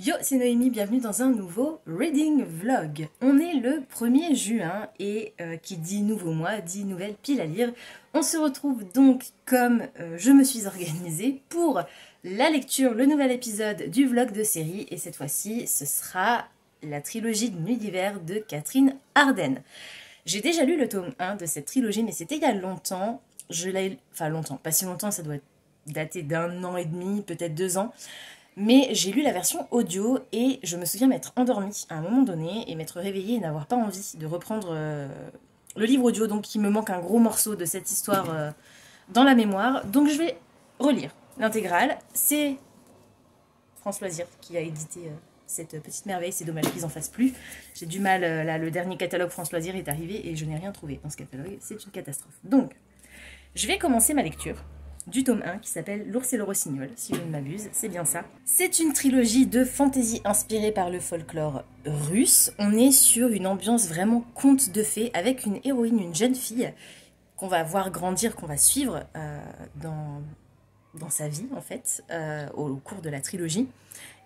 Yo, c'est Noémie, bienvenue dans un nouveau reading vlog. On est le 1er juin et qui dit nouveau mois, dit nouvelle pile à lire. On se retrouve donc comme je me suis organisée pour la lecture, le nouvel épisode du vlog de série. Et cette fois-ci, ce sera la trilogie de Nuit d'hiver de Catherine Arden. J'ai déjà lu le tome 1 de cette trilogie, mais c'était il y a longtemps. Enfin longtemps, pas si longtemps, ça doit dater d'1 an et demi, peut-être 2 ans. Mais j'ai lu la version audio et je me souviens m'être endormie à un moment donné et m'être réveillée et n'avoir pas envie de reprendre le livre audio. Donc il me manque un gros morceau de cette histoire dans la mémoire. Donc je vais relire l'intégrale. C'est France Loisirs qui a édité cette petite merveille. C'est dommage qu'ils en fassent plus. J'ai du mal, là le dernier catalogue France Loisirs est arrivé et je n'ai rien trouvé dans ce catalogue. C'est une catastrophe. Donc je vais commencer ma lecture du tome 1 qui s'appelle L'ours et le rossignol, si je ne m'abuse, c'est bien ça. C'est une trilogie de fantasy inspirée par le folklore russe. On est sur une ambiance vraiment conte de fées avec une héroïne, une jeune fille qu'on va voir grandir, qu'on va suivre dans sa vie en fait, au cours de la trilogie.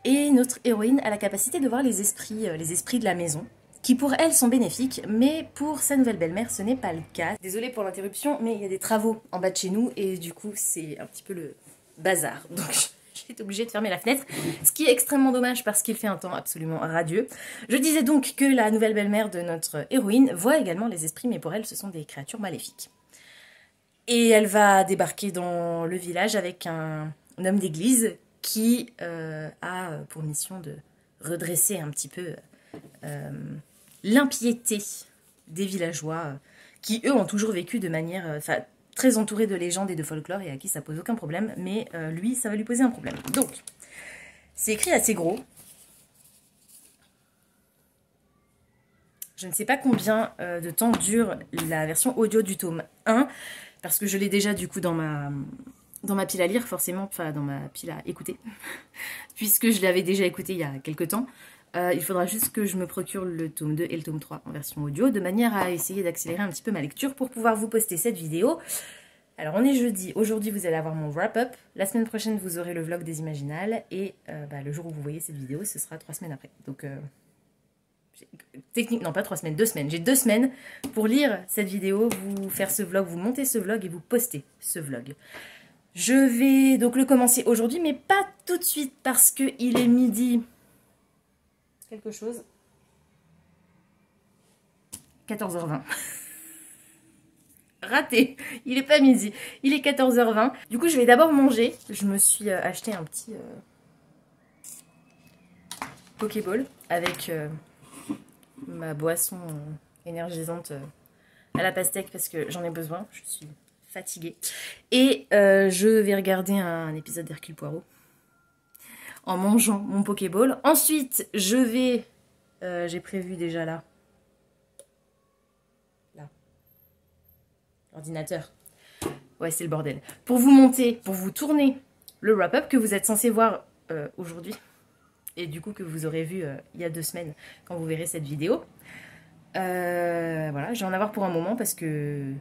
Et notre héroïne a la capacité de voir les esprits de la maison, qui pour elle sont bénéfiques, mais pour sa nouvelle belle-mère, ce n'est pas le cas. Désolée pour l'interruption, mais il y a des travaux en bas de chez nous, et du coup, c'est un petit peu le bazar. Donc, j'ai été obligée de fermer la fenêtre, ce qui est extrêmement dommage parce qu'il fait un temps absolument radieux. Je disais donc que la nouvelle belle-mère de notre héroïne voit également les esprits, mais pour elle, ce sont des créatures maléfiques. Et elle va débarquer dans le village avec un homme d'église qui a pour mission de redresser un petit peu l'impiété des villageois qui, eux, ont toujours vécu de manière très entourée de légendes et de folklore et à qui ça pose aucun problème, mais lui, ça va lui poser un problème. Donc, c'est écrit assez gros. Je ne sais pas combien de temps dure la version audio du tome 1, parce que je l'ai déjà du coup dans ma pile à lire, forcément, enfin dans ma pile à écouter, puisque je l'avais déjà écouté il y a quelques temps. Il faudra juste que je me procure le tome 2 et le tome 3 en version audio, de manière à essayer d'accélérer un petit peu ma lecture pour pouvoir vous poster cette vidéo. Alors on est jeudi, aujourd'hui vous allez avoir mon wrap-up, la semaine prochaine vous aurez le vlog des Imaginales, et le jour où vous voyez cette vidéo, ce sera 3 semaines après. Donc techniquement, non pas 3 semaines, 2 semaines. J'ai 2 semaines pour lire cette vidéo, vous faire ce vlog, vous monter ce vlog et vous poster ce vlog. Je vais donc le commencer aujourd'hui, mais pas tout de suite parce qu'il est midi... quelque chose. 14h20. Raté. Il est pas midi. Il est 14h20. Du coup, je vais d'abord manger. Je me suis acheté un petit Pokéball avec ma boisson énergisante à la pastèque parce que j'en ai besoin. Je suis fatiguée. Et je vais regarder un épisode d'Hercule Poirot en mangeant mon Pokéball. Ensuite, je vais... j'ai prévu déjà là. L'ordinateur. Ouais, c'est le bordel. Pour vous monter, pour vous tourner le wrap-up que vous êtes censé voir aujourd'hui. Et du coup, que vous aurez vu il y a 2 semaines quand vous verrez cette vidéo. Voilà, je vais en avoir pour un moment parce que...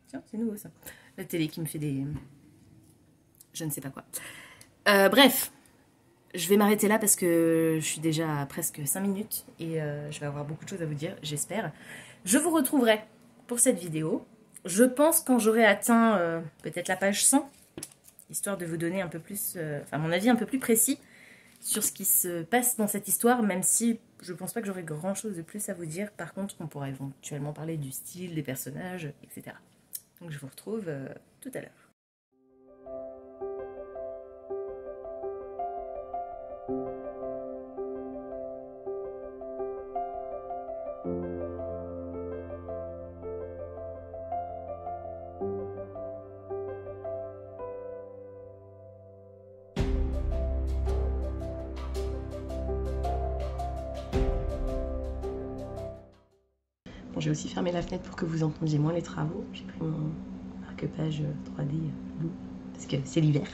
Tiens, c'est nouveau ça. La télé qui me fait des... je ne sais pas quoi. Bref, je vais m'arrêter là parce que je suis déjà à presque 5 minutes et je vais avoir beaucoup de choses à vous dire, j'espère. Je vous retrouverai pour cette vidéo. Je pense quand j'aurai atteint peut-être la page 100, histoire de vous donner un peu plus, enfin mon avis un peu plus précis sur ce qui se passe dans cette histoire, même si je pense pas que j'aurai grand chose de plus à vous dire. Par contre, on pourra éventuellement parler du style, des personnages, etc. Donc je vous retrouve tout à l'heure. Bon, j'ai aussi fermé la fenêtre pour que vous entendiez moins les travaux. J'ai pris mon marque-page 3D bleu parce que c'est l'hiver.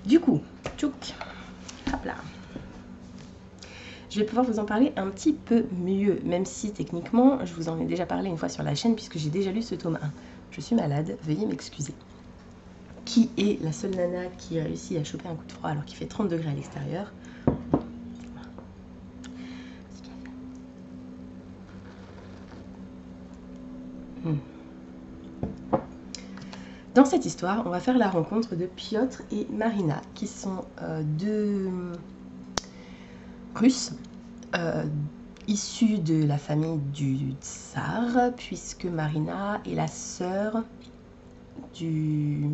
Du coup, tchouk, hop là. Je vais pouvoir vous en parler un petit peu mieux, même si techniquement, je vous en ai déjà parlé une fois sur la chaîne puisque j'ai déjà lu ce tome 1. Je suis malade, veuillez m'excuser. qui est la seule nana qui réussit à choper un coup de froid alors qu'il fait 30 degrés à l'extérieur. Dans cette histoire, on va faire la rencontre de Piotr et Marina, qui sont deux Russes issus de la famille du tsar, puisque Marina est la sœur du...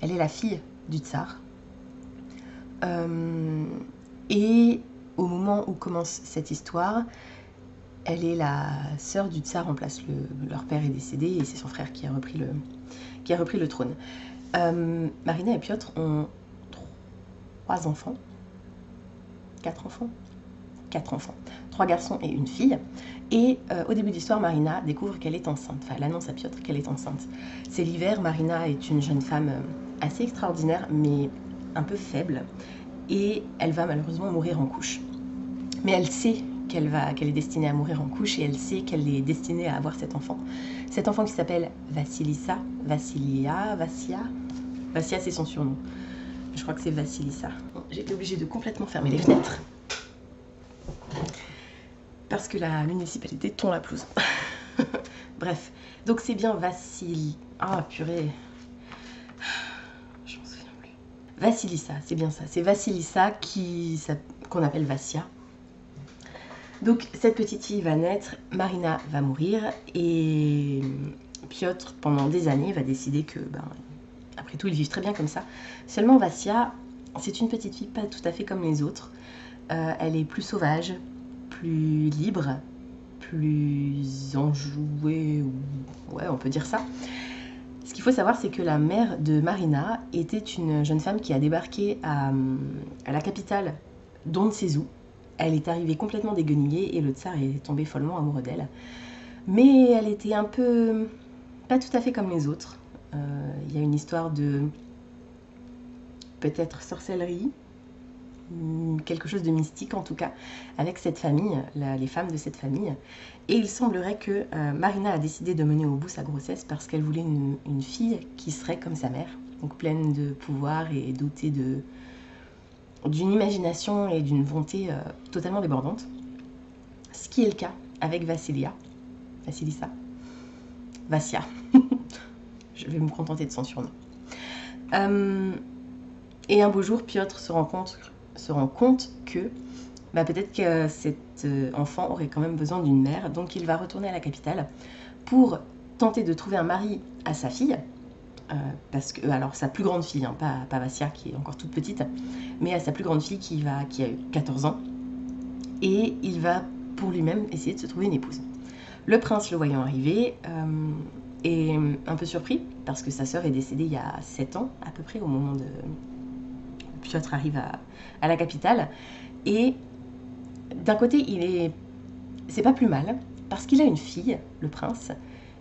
Elle est la fille du tsar. Et au moment où commence cette histoire, elle est la sœur du tsar en place. Leur père est décédé et c'est son frère qui a repris le trône. Marina et Piotr ont 3 enfants. 4 enfants 4 enfants. 3 garçons et une fille. Et au début de l'histoire, Marina découvre qu'elle est enceinte. Enfin, elle annonce à Piotr qu'elle est enceinte. C'est l'hiver, Marina est une jeune femme assez extraordinaire, mais un peu faible. Et elle va malheureusement mourir en couche. Mais elle sait qu'elle est destinée à mourir en couche et elle sait qu'elle est destinée à avoir cet enfant. Cet enfant qui s'appelle Vassilissa. Vassia, c'est son surnom. Je crois que c'est Vassilissa. Bon, j'ai été obligée de complètement fermer les fenêtres. Parce que la municipalité tond la pelouse. Bref, donc c'est bien Vassili... Ah purée. Je m'en souviens plus. Vassilissa, c'est bien ça. C'est Vassilissa qu'on appelle Vassia. Donc cette petite fille va naître, Marina va mourir et Piotr pendant des années va décider que, après tout, ils vivent très bien comme ça. Seulement Vassia, c'est une petite fille pas tout à fait comme les autres. Elle est plus sauvage, plus libre, plus enjouée, ouais on peut dire ça. Ce qu'il faut savoir, c'est que la mère de Marina était une jeune femme qui a débarqué à la capitale d'on ne sait où. Elle est arrivée complètement déguenillée et le tsar est tombé follement amoureux d'elle. Mais elle était un peu... pas tout à fait comme les autres. Il y a une histoire de... peut-être sorcellerie, quelque chose de mystique en tout cas, avec cette famille, les femmes de cette famille. Et il semblerait que Marina a décidé de mener au bout sa grossesse parce qu'elle voulait une fille qui serait comme sa mère, donc pleine de pouvoir et dotée d'une imagination et d'une volonté totalement débordante. Ce qui est le cas avec Vassilissa. Vassia. Je vais me contenter de son surnom. Et un beau jour, Piotr se rend compte que peut-être que cet enfant aurait quand même besoin d'une mère. Donc il va retourner à la capitale pour tenter de trouver un mari à sa fille. Parce que, alors sa plus grande fille, hein, pas Vassia qui est encore toute petite, mais à sa plus grande fille qui a eu 14 ans. Et il va pour lui-même essayer de se trouver une épouse. Le prince, le voyant arriver, est un peu surpris parce que sa sœur est décédée il y a 7 ans à peu près au moment de Piotr arrive à la capitale. Et d'un côté, c'est pas plus mal parce qu'il a une fille, le prince,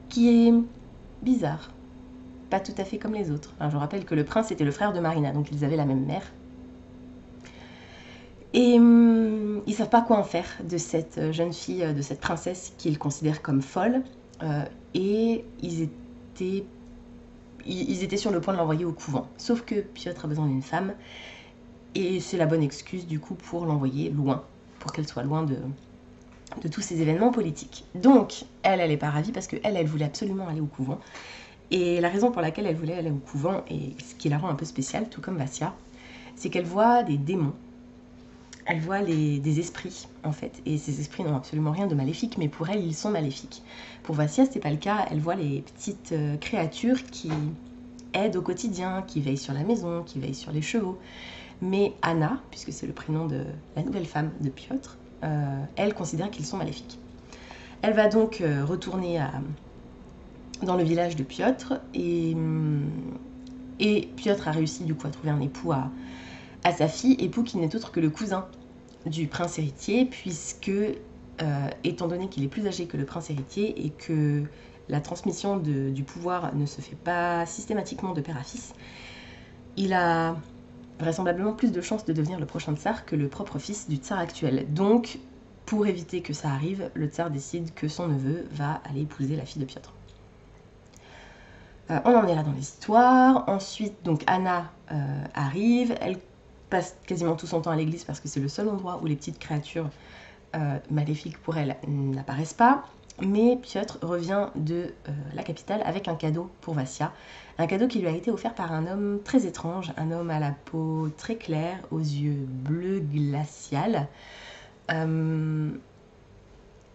qui est bizarre. Pas tout à fait comme les autres. Alors, je vous rappelle que le prince était le frère de Marina, donc ils avaient la même mère. Et ils savent pas quoi en faire de cette jeune fille, de cette princesse qu'ils considèrent comme folle. Et ils étaient sur le point de l'envoyer au couvent. Sauf que Piotr a besoin d'une femme. Et c'est la bonne excuse du coup pour l'envoyer loin, pour qu'elle soit loin de tous ces événements politiques. Donc, elle n'est pas ravie parce qu'elle voulait absolument aller au couvent. Et la raison pour laquelle elle voulait aller au couvent, et ce qui la rend un peu spéciale, tout comme Vassia, c'est qu'elle voit des démons. Elle voit des esprits, en fait. Et ces esprits n'ont absolument rien de maléfique, mais pour elle, ils sont maléfiques. Pour Vassia, ce n'est pas le cas. Elle voit les petites créatures qui aident au quotidien, qui veillent sur la maison, qui veillent sur les chevaux. Mais Anna, puisque c'est le prénom de la nouvelle femme de Piotr, elle considère qu'ils sont maléfiques. Elle va donc retourner dans le village de Piotr et Piotr a réussi du coup à trouver un époux à sa fille, époux qui n'est autre que le cousin du prince héritier, puisque étant donné qu'il est plus âgé que le prince héritier et que la transmission du pouvoir ne se fait pas systématiquement de père à fils, il a vraisemblablement plus de chances de devenir le prochain tsar que le propre fils du tsar actuel. Donc, pour éviter que ça arrive, le tsar décide que son neveu va aller épouser la fille de Piotr. On en est là dans l'histoire. Ensuite, donc Anna arrive, elle passe quasiment tout son temps à l'église parce que c'est le seul endroit où les petites créatures maléfiques pour elle n'apparaissent pas. Mais Piotr revient de la capitale avec un cadeau pour Vassia. Un cadeau qui lui a été offert par un homme très étrange, un homme à la peau très claire, aux yeux bleu glacial.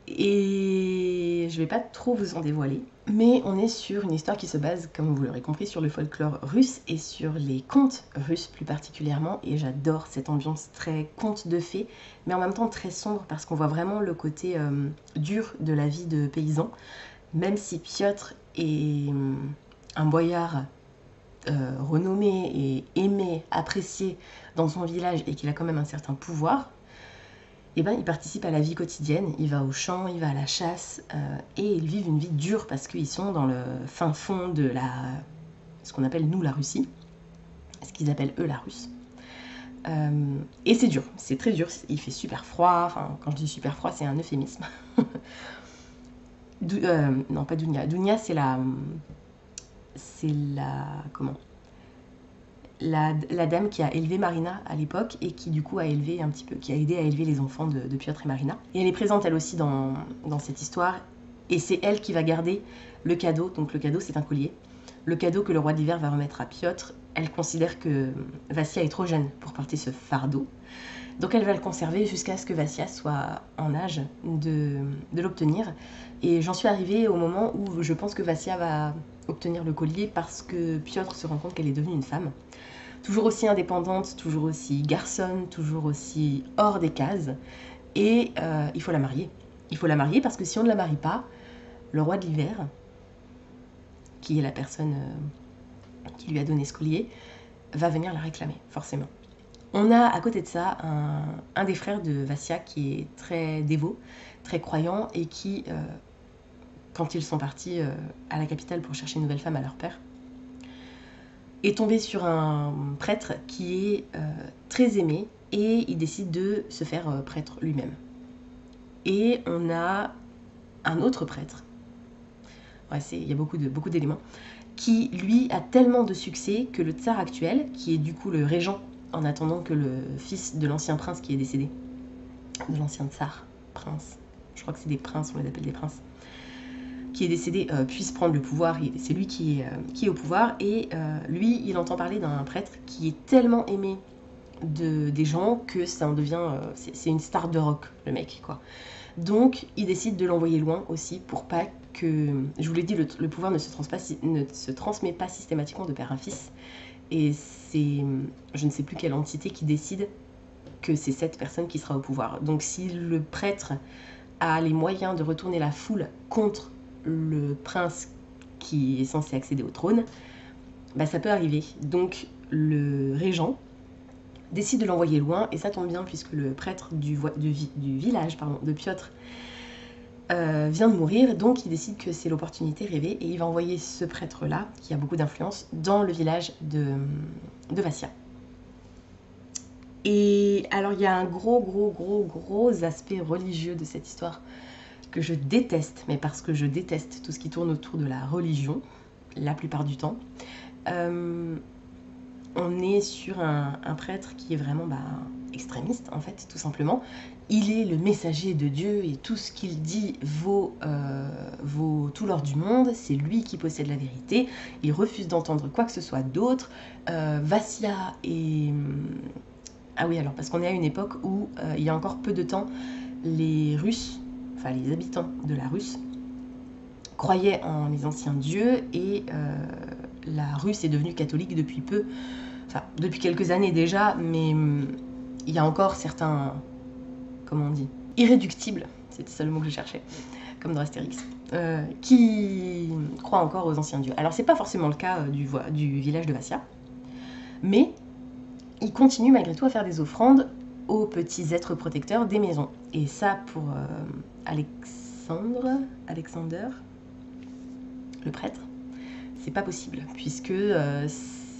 Et je vais pas trop vous en dévoiler, mais on est sur une histoire qui se base, comme vous l'aurez compris, sur le folklore russe et sur les contes russes plus particulièrement. Et j'adore cette ambiance très conte de fées, mais en même temps très sombre parce qu'on voit vraiment le côté dur de la vie de paysan. Même si Piotr est un boyard renommé et aimé, apprécié dans son village et qu'il a quand même un certain pouvoir, eh ben, il participe à la vie quotidienne, il va au champ, il va à la chasse, et ils vivent une vie dure parce qu'ils sont dans le fin fond de ce qu'on appelle nous la Russie, ce qu'ils appellent eux la Russe. Et c'est dur, c'est très dur, il fait super froid, enfin quand je dis super froid c'est un euphémisme. Non pas Dounia, Dounia c'est la... comment la dame qui a élevé Marina à l'époque et qui du coup a élevé un petit peu, qui a aidé à élever les enfants de Piotr et Marina. Et elle est présente elle aussi dans cette histoire et c'est elle qui va garder le cadeau, donc le cadeau c'est un collier. Le cadeau que le roi de l'hiver va remettre à Piotr, elle considère que Vassia est trop jeune pour porter ce fardeau. Donc elle va le conserver jusqu'à ce que Vassia soit en âge de l'obtenir. Et j'en suis arrivée au moment où je pense que Vassia va obtenir le collier parce que Piotr se rend compte qu'elle est devenue une femme. Toujours aussi indépendante, toujours aussi garçonne, toujours aussi hors des cases. Et il faut la marier. Il faut la marier parce que si on ne la marie pas, le roi de l'hiver, qui est la personne qui lui a donné ce collier, va venir la réclamer, forcément. On a à côté de ça un des frères de Vassia qui est très dévot, très croyant et qui, quand ils sont partis à la capitale pour chercher une nouvelle femme à leur père, est tombé sur un prêtre qui est très aimé et il décide de se faire prêtre lui-même. Et on a un autre prêtre, ouais, il y a beaucoup d'éléments, qui lui a tellement de succès que le tsar actuel, qui est du coup le régent en attendant que le fils de l'ancien prince qui est décédé, de l'ancien tsar, prince, je crois que c'est des princes, on les appelle des princes, qui est décédé puisse prendre le pouvoir, c'est lui qui est au pouvoir, et lui, il entend parler d'un prêtre qui est tellement aimé des gens que ça en devient, c'est une star de rock, le mec, quoi. Donc, il décide de l'envoyer loin aussi pour pas que, je vous l'ai dit, le pouvoir ne se transmet pas systématiquement de père à fils, et c'est, je ne sais plus quelle entité qui décide que c'est cette personne qui sera au pouvoir. Donc, si le prêtre a les moyens de retourner la foule contre le prince qui est censé accéder au trône, bah ça peut arriver. Donc le régent décide de l'envoyer loin, et ça tombe bien puisque le prêtre du village de Piotr vient de mourir, donc il décide que c'est l'opportunité rêvée, et il va envoyer ce prêtre-là, qui a beaucoup d'influence, dans le village de Vassia. Et alors il y a un gros aspect religieux de cette histoire que je déteste, mais parce que je déteste tout ce qui tourne autour de la religion, la plupart du temps. On est sur un prêtre qui est vraiment extrémiste, en fait, tout simplement. Il est le messager de Dieu et tout ce qu'il dit vaut tout l'or du monde. C'est lui qui possède la vérité. Il refuse d'entendre quoi que ce soit d'autre. Vassia est... Ah oui, alors, parce qu'on est à une époque où, il y a encore peu de temps, les Russes, enfin les habitants de la Russe, croyaient en les anciens dieux, et la Russe est devenue catholique depuis peu, enfin depuis quelques années déjà, mais il y a encore certains, comment on dit, irréductibles, c'était ça le mot que je cherchais, comme dans Astérix, qui croient encore aux anciens dieux. Alors c'est pas forcément le cas du village de Vassia, mais ils continuent malgré tout à faire des offrandes aux petits êtres protecteurs des maisons. Et ça, pour Alexander, le prêtre, c'est pas possible, puisque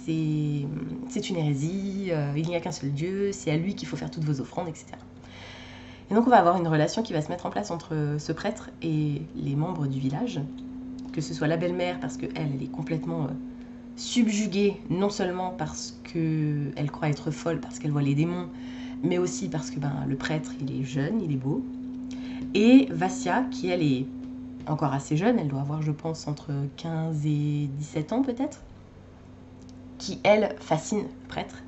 c'est une hérésie, il n'y a qu'un seul Dieu, c'est à lui qu'il faut faire toutes vos offrandes, etc. Et donc on va avoir une relation qui va se mettre en place entre ce prêtre et les membres du village, que ce soit la belle-mère parce qu'elle, elle est complètement subjuguée, non seulement parce qu'elle croit être folle, parce qu'elle voit les démons, mais aussi parce que le prêtre, il est jeune, il est beau. Et Vassia, qui elle est encore assez jeune, elle doit avoir, je pense, entre 15 et 17 ans peut-être, qui, elle, fascine le prêtre,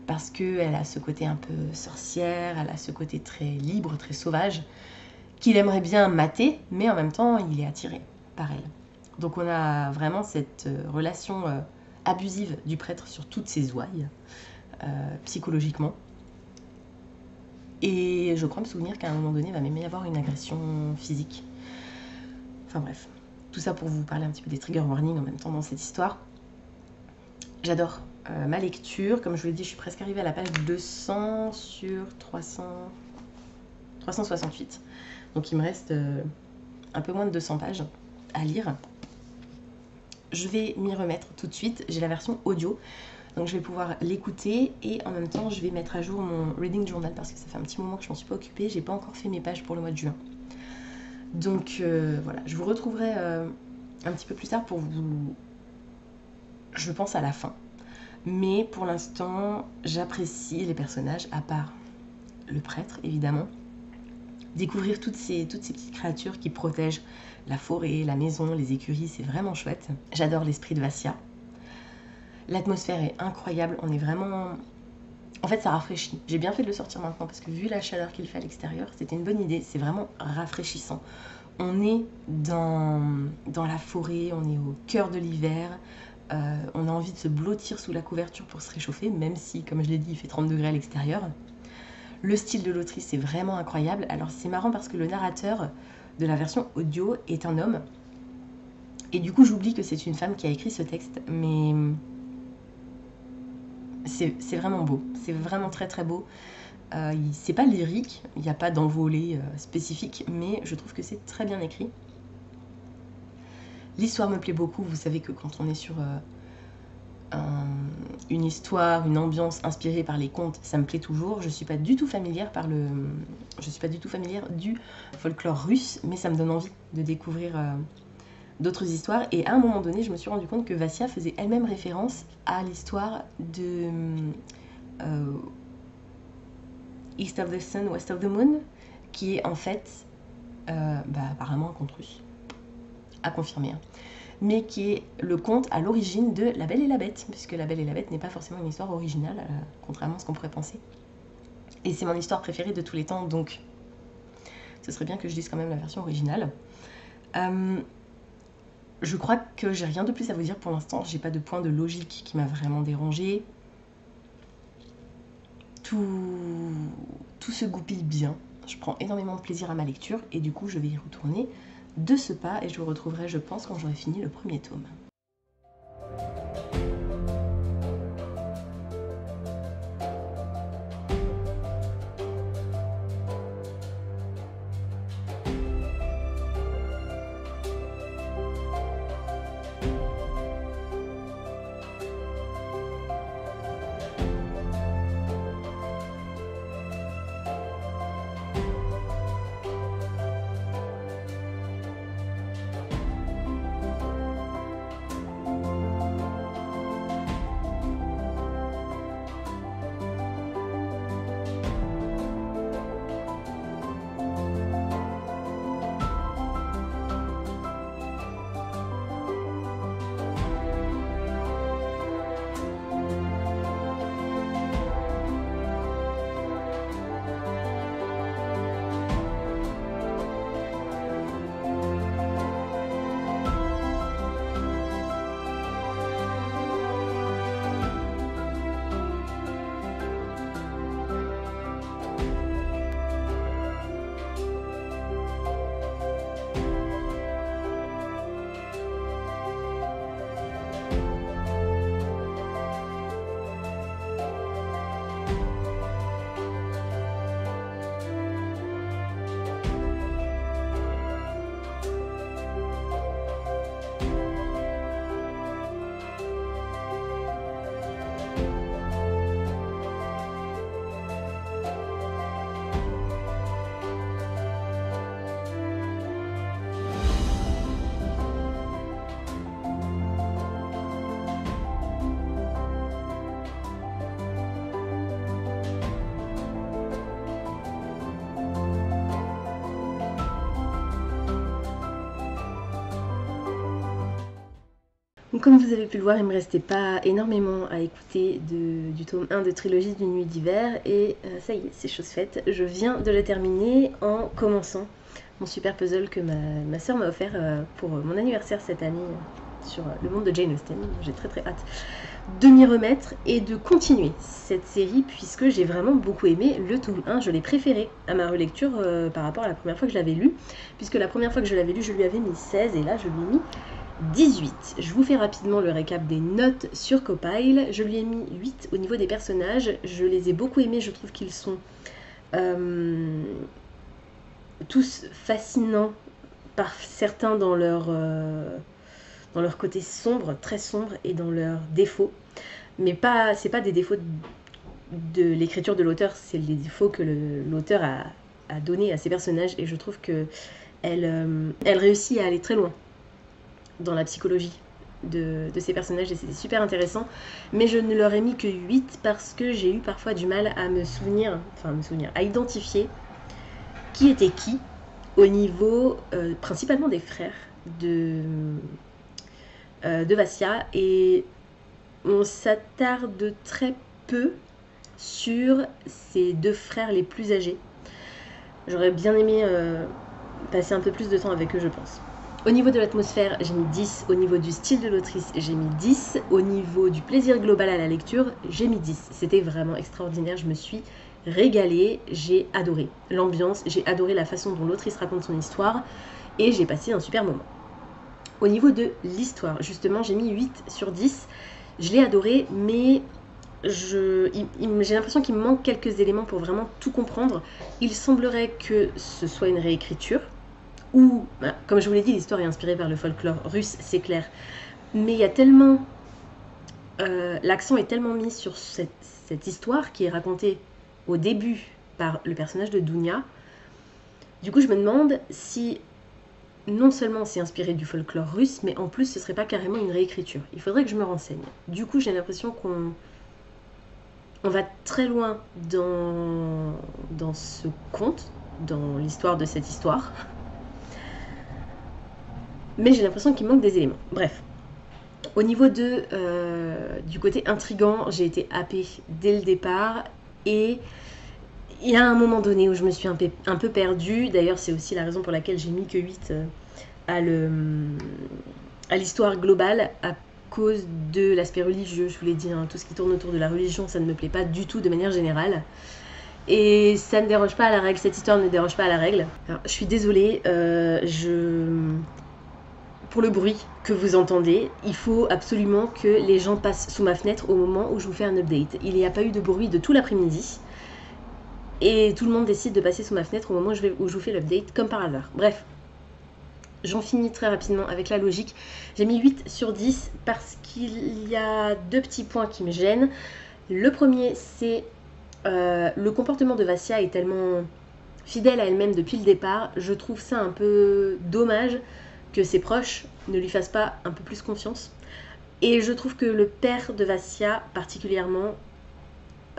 parce qu'elle a ce côté un peu sorcière, elle a ce côté très libre, très sauvage, qu'il aimerait bien mater, mais en même temps, il est attiré par elle. Donc on a vraiment cette relation abusive du prêtre sur toutes ses ouailles, psychologiquement. Et je crois me souvenir qu'à un moment donné, il va même y avoir une agression physique. Enfin bref, tout ça pour vous parler un petit peu des trigger warnings en même temps dans cette histoire. J'adore ma lecture. Comme je vous l'ai dit, je suis presque arrivée à la page 200 sur 368. Donc il me reste un peu moins de 200 pages à lire. Je vais m'y remettre tout de suite. J'ai la version audio, donc je vais pouvoir l'écouter et en même temps je vais mettre à jour mon reading journal parce que ça fait un petit moment que je m'en suis pas occupée. J'ai pas encore fait mes pages pour le mois de juin. Donc voilà, je vous retrouverai un petit peu plus tard pour vous... Je pense à la fin. Mais pour l'instant, j'apprécie les personnages, à part le prêtre évidemment. Découvrir toutes ces petites créatures qui protègent la forêt, la maison, les écuries, c'est vraiment chouette. J'adore l'esprit de Vassia. L'atmosphère est incroyable, on est vraiment... En fait, ça rafraîchit. J'ai bien fait de le sortir maintenant parce que vu la chaleur qu'il fait à l'extérieur, c'était une bonne idée. C'est vraiment rafraîchissant. On est dans la forêt, on est au cœur de l'hiver. On a envie de se blottir sous la couverture pour se réchauffer, même si, comme je l'ai dit, il fait 30 degrés à l'extérieur. Le style de l'autrice est vraiment incroyable. Alors c'est marrant parce que le narrateur de la version audio est un homme. Et du coup j'oublie que c'est une femme qui a écrit ce texte. Mais c'est vraiment beau. C'est vraiment très très beau. C'est pas lyrique, il n'y a pas d'envolée spécifique. Mais je trouve que c'est très bien écrit. L'histoire me plaît beaucoup. Vous savez que quand on est sur... une histoire, une ambiance inspirée par les contes, ça me plaît toujours. Je suis pas du tout familière du folklore russe, mais ça me donne envie de découvrir d'autres histoires. Et à un moment donné, je me suis rendu compte que Vassia faisait elle-même référence à l'histoire de East of the Sun, West of the Moon, qui est en fait apparemment un conte russe, à confirmer. Mais qui est le conte à l'origine de La Belle et la Bête, puisque La Belle et la Bête n'est pas forcément une histoire originale, contrairement à ce qu'on pourrait penser. Et c'est mon histoire préférée de tous les temps, donc ce serait bien que je dise quand même la version originale. Je crois que j'ai rien de plus à vous dire pour l'instant, j'ai pas de point de logique qui m'a vraiment dérangée. Tout se goupille bien, je prends énormément de plaisir à ma lecture, et du coup je vais y retourner de ce pas et je vous retrouverai, je pense, quand j'aurai fini le premier tome. Comme vous avez pu le voir, il ne me restait pas énormément à écouter du tome 1 de Trilogie d'une nuit d'hiver et ça y est, c'est chose faite. Je viens de le terminer en commençant mon super puzzle que ma soeur m'a offert pour mon anniversaire cette année sur le monde de Jane Austen. J'ai très hâte de m'y remettre et de continuer cette série puisque j'ai vraiment beaucoup aimé le tome 1. Je l'ai préféré à ma relecture par rapport à la première fois que je l'avais lu, puisque la première fois que je l'avais lu, je lui avais mis 16 et là je lui ai mis 18. Je vous fais rapidement le récap des notes sur Copile. Je lui ai mis 8 au niveau des personnages. Je les ai beaucoup aimés, je trouve qu'ils sont tous fascinants par certains dans leur côté sombre, très sombre, et dans leurs défauts. Mais c'est pas des défauts de l'écriture de l'auteur, c'est les défauts que l'auteur a donné à ses personnages, et je trouve que elle réussit à aller très loin dans la psychologie de ces personnages, et c'était super intéressant. Mais je ne leur ai mis que 8 parce que j'ai eu parfois du mal à à identifier qui était qui au niveau principalement des frères de Vassia, et on s'attarde très peu sur ces deux frères les plus âgés. J'aurais bien aimé passer un peu plus de temps avec eux, je pense. Au niveau de l'atmosphère, j'ai mis 10. Au niveau du style de l'autrice, j'ai mis 10. Au niveau du plaisir global à la lecture, j'ai mis 10. C'était vraiment extraordinaire, je me suis régalée, j'ai adoré l'ambiance, j'ai adoré la façon dont l'autrice raconte son histoire, et j'ai passé un super moment. Au niveau de l'histoire, justement, j'ai mis 8 sur 10. Je l'ai adoré, mais j'ai l'impression qu'il me manque quelques éléments pour vraiment tout comprendre. Il semblerait que ce soit une réécriture, ou, comme je vous l'ai dit, l'histoire est inspirée par le folklore russe, c'est clair. Mais il y a tellement... l'accent est tellement mis sur cette histoire qui est racontée au début par le personnage de Dounia. Du coup, je me demande si non seulement c'est inspiré du folklore russe, mais en plus ce serait pas carrément une réécriture. Il faudrait que je me renseigne. Du coup, j'ai l'impression qu'on va très loin dans ce conte, dans l'histoire de cette histoire. Mais j'ai l'impression qu'il manque des éléments. Bref. Au niveau du côté intriguant, j'ai été happée dès le départ, et il y a un moment donné où je me suis un peu perdue. D'ailleurs, c'est aussi la raison pour laquelle j'ai mis que 8 à l'histoire globale, à cause de l'aspect religieux. Je vous l'ai dit, hein, tout ce qui tourne autour de la religion, ça ne me plaît pas du tout de manière générale. Et ça ne déroge pas à la règle, cette histoire ne déroge pas à la règle. Alors, je suis désolée, pour le bruit que vous entendez, il faut absolument que les gens passent sous ma fenêtre au moment où je vous fais un update. Il n'y a pas eu de bruit de tout l'après-midi, et tout le monde décide de passer sous ma fenêtre au moment où je vous fais l'update, comme par hasard. Bref, j'en finis très rapidement avec la logique. J'ai mis 8 sur 10 parce qu'il y a deux petits points qui me gênent. Le premier, c'est le comportement de Vassia est tellement fidèle à elle-même depuis le départ. Je trouve ça un peu dommage que ses proches ne lui fassent pas un peu plus confiance. Et je trouve que le père de Vassia, particulièrement,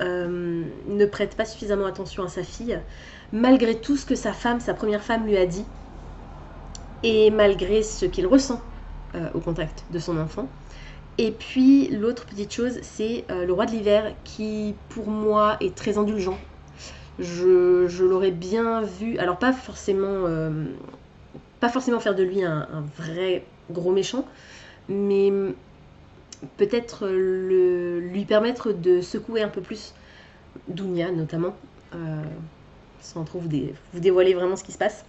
ne prête pas suffisamment attention à sa fille, malgré tout ce que sa première femme lui a dit, et malgré ce qu'il ressent au contact de son enfant. Et puis l'autre petite chose, c'est le roi de l'hiver, qui pour moi est très indulgent. Je l'aurais bien vu, alors pas forcément faire de lui un vrai gros méchant, mais peut-être lui permettre de secouer un peu plus Dounia notamment, sans trop vous dévoiler vraiment ce qui se passe.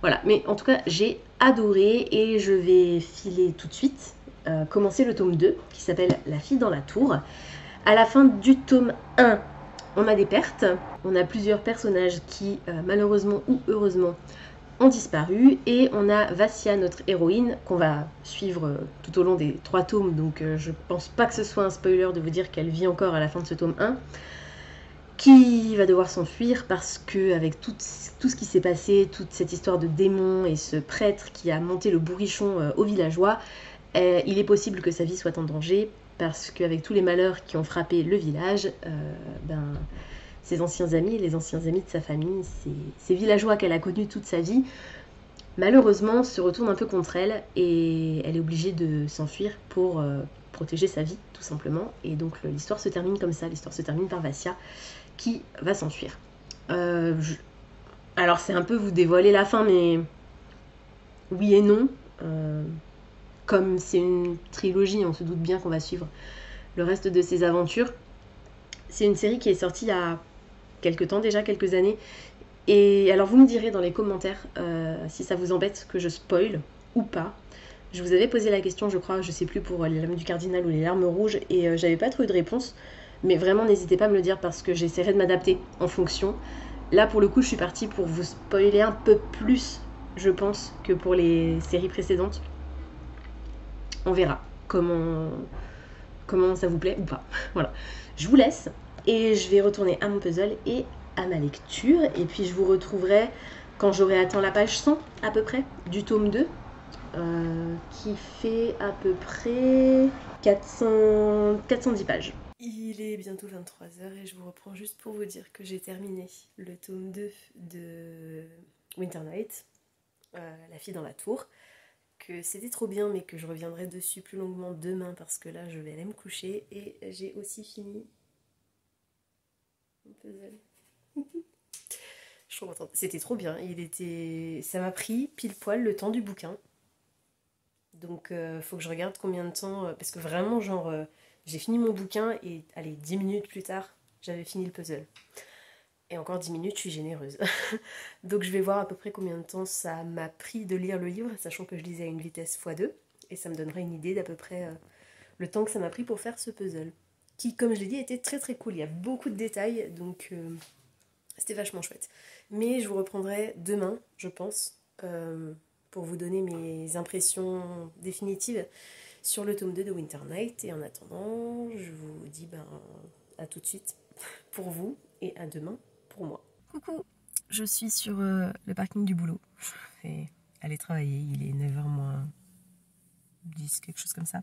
Voilà, mais en tout cas j'ai adoré, et je vais filer tout de suite, commencer le tome 2 qui s'appelle La fille dans la tour. À la fin du tome 1, on a des pertes, on a plusieurs personnages qui malheureusement ou heureusement ont disparu, et on a Vassia, notre héroïne, qu'on va suivre tout au long des 3 tomes, donc je pense pas que ce soit un spoiler de vous dire qu'elle vit encore à la fin de ce tome 1, qui va devoir s'enfuir parce que avec tout ce qui s'est passé, toute cette histoire de démon et ce prêtre qui a monté le bourrichon aux villageois, il est possible que sa vie soit en danger, parce qu'avec tous les malheurs qui ont frappé le village, ses anciens amis, les anciens amis de sa famille, ces villageois qu'elle a connus toute sa vie, malheureusement se retourne un peu contre elle et elle est obligée de s'enfuir pour protéger sa vie tout simplement. Et donc l'histoire se termine comme ça, l'histoire se termine par Vassia qui va s'enfuir. Alors c'est un peu vous dévoiler la fin, mais oui et non. Comme c'est une trilogie, on se doute bien qu'on va suivre le reste de ses aventures. C'est une série qui est sortie il y a quelques temps déjà, quelques années. Et alors vous me direz dans les commentaires si ça vous embête que je spoil ou pas. Je vous avais posé la question, je crois, je sais plus, pour les lames du cardinal ou les larmes rouges, et j'avais pas trouvé de réponse. Mais vraiment, n'hésitez pas à me le dire parce que j'essaierai de m'adapter en fonction. Là, pour le coup, je suis partie pour vous spoiler un peu plus, je pense, que pour les séries précédentes. On verra comment ça vous plaît ou pas. Voilà. Je vous laisse et je vais retourner à mon puzzle et à ma lecture. Et puis je vous retrouverai quand j'aurai atteint la page 100 à peu près du tome 2. Qui fait à peu près 410 pages. Il est bientôt 23h et je vous reprends juste pour vous dire que j'ai terminé le tome 2 de Winter Night, La fille dans la tour, que c'était trop bien mais que je reviendrai dessus plus longuement demain parce que là je vais aller me coucher. Et j'ai aussi fini mon puzzle. Je suis trop contente. C'était trop bien, ça m'a pris pile poil le temps du bouquin. Donc faut que je regarde combien de temps, parce que vraiment genre j'ai fini mon bouquin et allez 10 minutes plus tard j'avais fini le puzzle. Et encore 10 minutes je suis généreuse. Donc je vais voir à peu près combien de temps ça m'a pris de lire le livre, sachant que je lisais à une vitesse x2, et ça me donnera une idée d'à peu près le temps que ça m'a pris pour faire ce puzzle. Qui, comme je l'ai dit, était très très cool, il y a beaucoup de détails, donc c'était vachement chouette. Mais je vous reprendrai demain, je pense, pour vous donner mes impressions définitives sur le tome 2 de Winter Night. Et en attendant, je vous dis à tout de suite pour vous et à demain pour moi. Coucou, je suis sur le parking du boulot. Je vais aller travailler, il est 9h moins 10, quelque chose comme ça.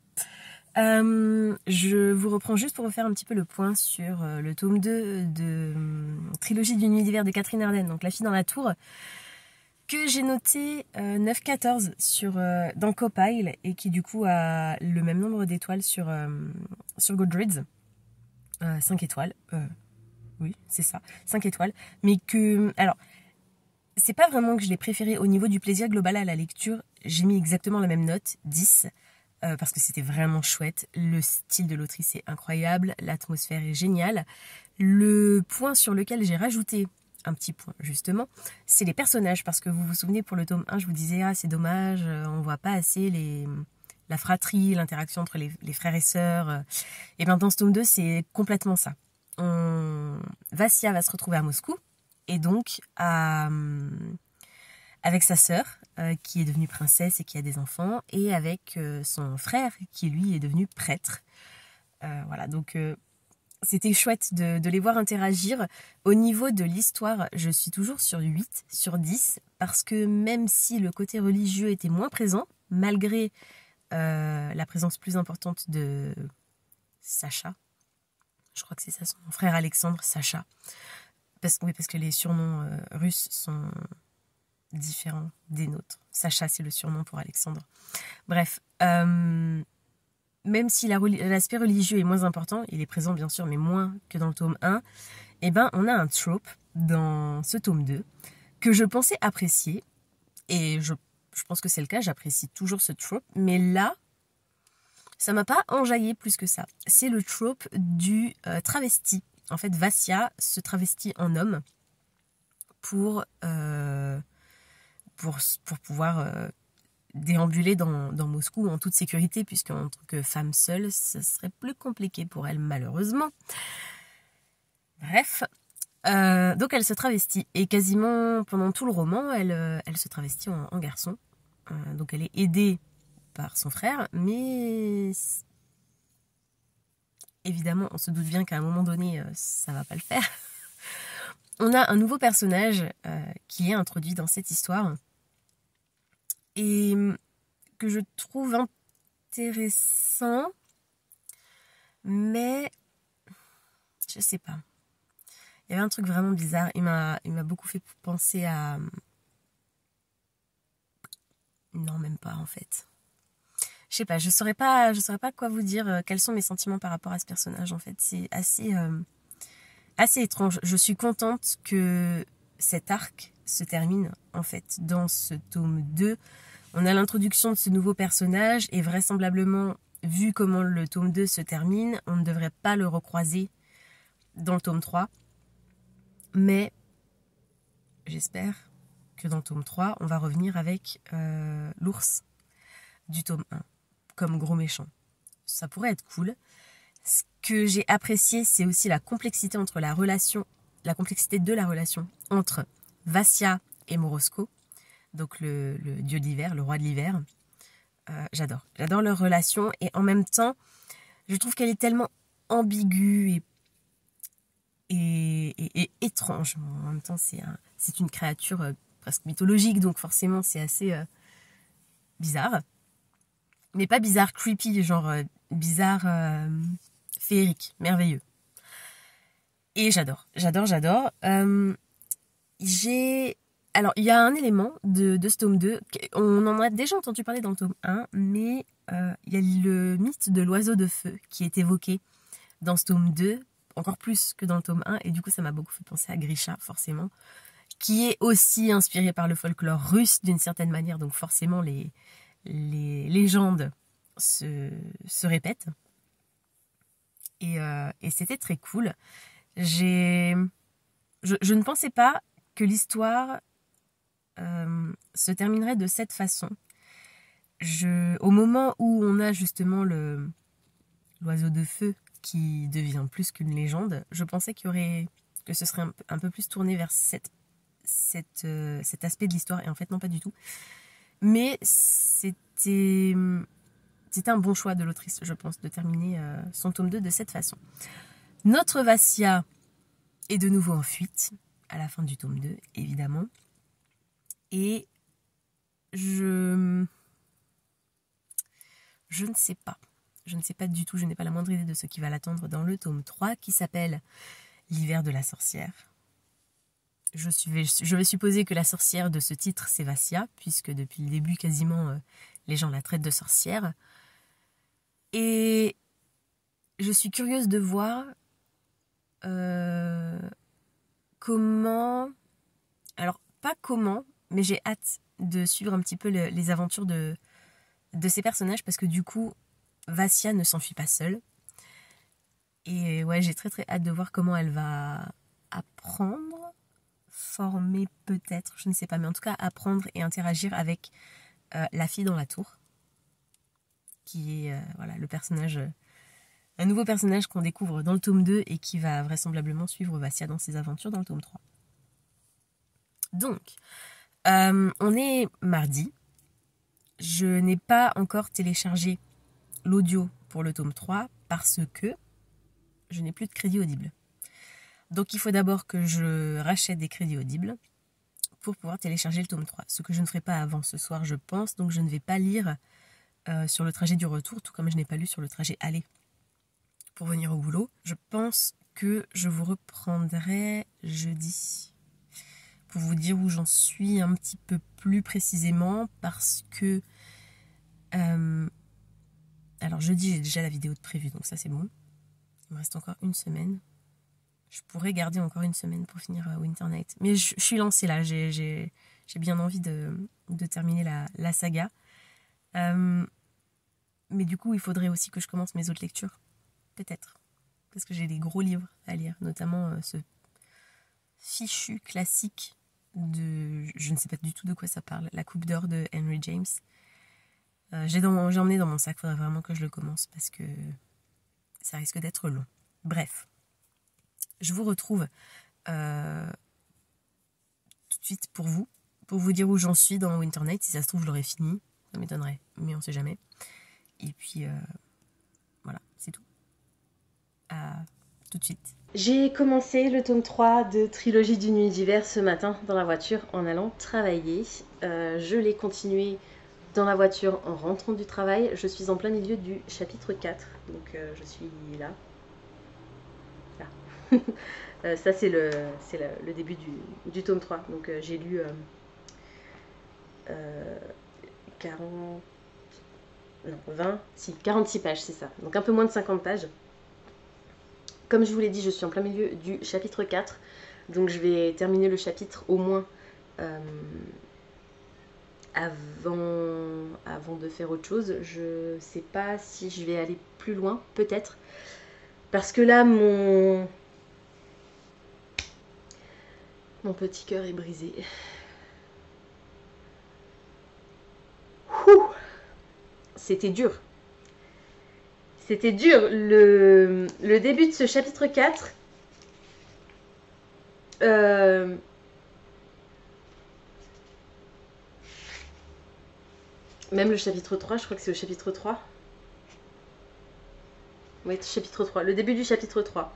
Je vous reprends juste pour refaire un petit peu le point sur le tome 2 de Trilogie du nuit d'hiver de Catherine Ardenne, donc La fille dans la tour, que j'ai noté 9-14 dans Copile et qui du coup a le même nombre d'étoiles sur Goodreads. 5 étoiles. Oui, c'est ça, 5 étoiles. Mais que... Alors, c'est pas vraiment que je l'ai préféré au niveau du plaisir global à la lecture. J'ai mis exactement la même note, 10. Parce que c'était vraiment chouette. Le style de l'autrice est incroyable, l'atmosphère est géniale. Le point sur lequel j'ai rajouté un petit point justement, c'est les personnages, parce que vous vous souvenez pour le tome 1, je vous disais c'est dommage, on voit pas assez la fratrie, l'interaction entre les frères et sœurs. Et bien dans ce tome 2, c'est complètement ça. Vassia va se retrouver à Moscou et donc avec sa sœur qui est devenue princesse et qui a des enfants, et avec son frère qui lui est devenu prêtre. Voilà, donc c'était chouette de les voir interagir. Au niveau de l'histoire, je suis toujours sur 8 sur 10, parce que même si le côté religieux était moins présent, malgré la présence plus importante de Sacha, je crois que c'est ça son frère Alexandre, Sacha, parce que les surnoms russes sont différents des nôtres. Sacha, c'est le surnom pour Alexandre. Bref, même si l'aspect religieux est moins important, il est présent bien sûr, mais moins que dans le tome 1, eh ben, on a un trope dans ce tome 2 que je pensais apprécier, et je pense que c'est le cas, j'apprécie toujours ce trope, mais là, ça m'a pas enjaillé plus que ça. C'est le trope du travesti. En fait, Vassia se travestit en homme pour pouvoir déambuler dans Moscou en toute sécurité, puisqu'en tant que femme seule, ce serait plus compliqué pour elle, malheureusement. Bref, donc elle se travestit, et quasiment pendant tout le roman, elle se travestit en garçon. Donc elle est aidée par son frère, mais évidemment, on se doute bien qu'à un moment donné, ça va pas le faire. On a un nouveau personnage qui est introduit dans cette histoire, et que je trouve intéressant, mais je sais pas. Il y avait un truc vraiment bizarre. Il m'a beaucoup fait penser à Non, même pas en fait. Je sais pas, je saurais pas quoi vous dire, quels sont mes sentiments par rapport à ce personnage en fait. C'est assez étrange. Je suis contente que cet arc se termine en fait dans ce tome 2. On a l'introduction de ce nouveau personnage et vraisemblablement, vu comment le tome 2 se termine, on ne devrait pas le recroiser dans le tome 3. Mais j'espère que dans le tome 3, on va revenir avec l'ours du tome 1 comme gros méchant. Ça pourrait être cool. Ce que j'ai apprécié, c'est aussi la complexité de la relation entre Vassia et Morosco, donc le dieu de l'hiver, le roi de l'hiver. J'adore leur relation et en même temps, je trouve qu'elle est tellement ambiguë et étrange. En même temps, c'est une créature presque mythologique, donc forcément c'est assez bizarre. Mais pas bizarre creepy, genre bizarre féerique, merveilleux. Et j'adore. Alors, il y a un élément de ce tome 2, on en a déjà entendu parler dans le tome 1, mais il y a le mythe de l'oiseau de feu qui est évoqué dans ce tome 2, encore plus que dans le tome 1, et du coup ça m'a beaucoup fait penser à Grisha, forcément, qui est aussi inspiré par le folklore russe d'une certaine manière, donc forcément les légendes se répètent. Et c'était très cool. Je ne pensais pas que l'histoire se terminerait de cette façon. Au moment où on a justement l'oiseau de feu qui devient plus qu'une légende, je pensais que ce serait un peu plus tourné vers cet aspect de l'histoire, et en fait non, pas du tout. Mais c'était un bon choix de l'autrice, je pense, de terminer son tome 2 de cette façon. Notre Vassia est de nouveau en fuite, à la fin du tome 2, évidemment. Et je ne sais pas. Je ne sais pas du tout, je n'ai pas la moindre idée de ce qui va l'attendre dans le tome 3, qui s'appelle L'hiver de la sorcière. Je vais supposer que la sorcière de ce titre, c'est Vassia, puisque depuis le début, quasiment, les gens la traitent de sorcière. Et je suis curieuse de voir comment... Alors, pas comment, mais j'ai hâte de suivre un petit peu les aventures de ces personnages, parce que du coup, Vassia ne s'enfuit pas seule. Et ouais, j'ai très très hâte de voir comment elle va apprendre, former peut-être, je ne sais pas, mais en tout cas apprendre et interagir avec la fille dans la tour, qui est voilà, le personnage, un nouveau personnage qu'on découvre dans le tome 2 et qui va vraisemblablement suivre Vassia dans ses aventures dans le tome 3. Donc, on est mardi. Je n'ai pas encore téléchargé l'audio pour le tome 3 parce que je n'ai plus de crédit audible. Donc il faut d'abord que je rachète des crédits audibles pour pouvoir télécharger le tome 3. Ce que je ne ferai pas avant ce soir, je pense. Donc je ne vais pas lire sur le trajet du retour, tout comme je n'ai pas lu sur le trajet aller pour venir au boulot. Je pense que je vous reprendrai jeudi pour vous dire où j'en suis un petit peu plus précisément, parce que alors jeudi j'ai déjà la vidéo de prévue, donc ça c'est bon. Il me reste encore une semaine. Je pourrais garder encore une semaine pour finir Winter Night. Mais je suis lancée là, j'ai bien envie de terminer la saga. Mais du coup, il faudrait aussi que je commence mes autres lectures. Peut-être. Parce que j'ai des gros livres à lire, notamment ce fichu classique de... Je ne sais pas du tout de quoi ça parle. La Coupe d'or de Henry James. J'ai emmené dans mon sac, il faudrait vraiment que je le commence parce que ça risque d'être long. Bref. Je vous retrouve tout de suite pour vous dire où j'en suis dans Winter Night. Si ça se trouve, je l'aurai fini. Ça m'étonnerait, mais on sait jamais. Et puis, voilà, c'est tout. À tout de suite. J'ai commencé le tome 3 de Trilogie d'une nuit d'hiver ce matin dans la voiture en allant travailler. Je l'ai continué dans la voiture en rentrant du travail. Je suis en plein milieu du chapitre 4, donc je suis là. Ça c'est le début du tome 3. Donc j'ai lu 40... Non, 20... Si, 46 pages, c'est ça. Donc un peu moins de 50 pages. Comme je vous l'ai dit, je suis en plein milieu du chapitre 4. Donc je vais terminer le chapitre au moins avant de faire autre chose. Je sais pas si je vais aller plus loin, peut-être. Parce que là, mon petit cœur est brisé. C'était dur. C'était dur. Le début de ce chapitre 4... Même le chapitre 3, je crois que c'est au chapitre 3. Oui, chapitre 3. Le début du chapitre 3.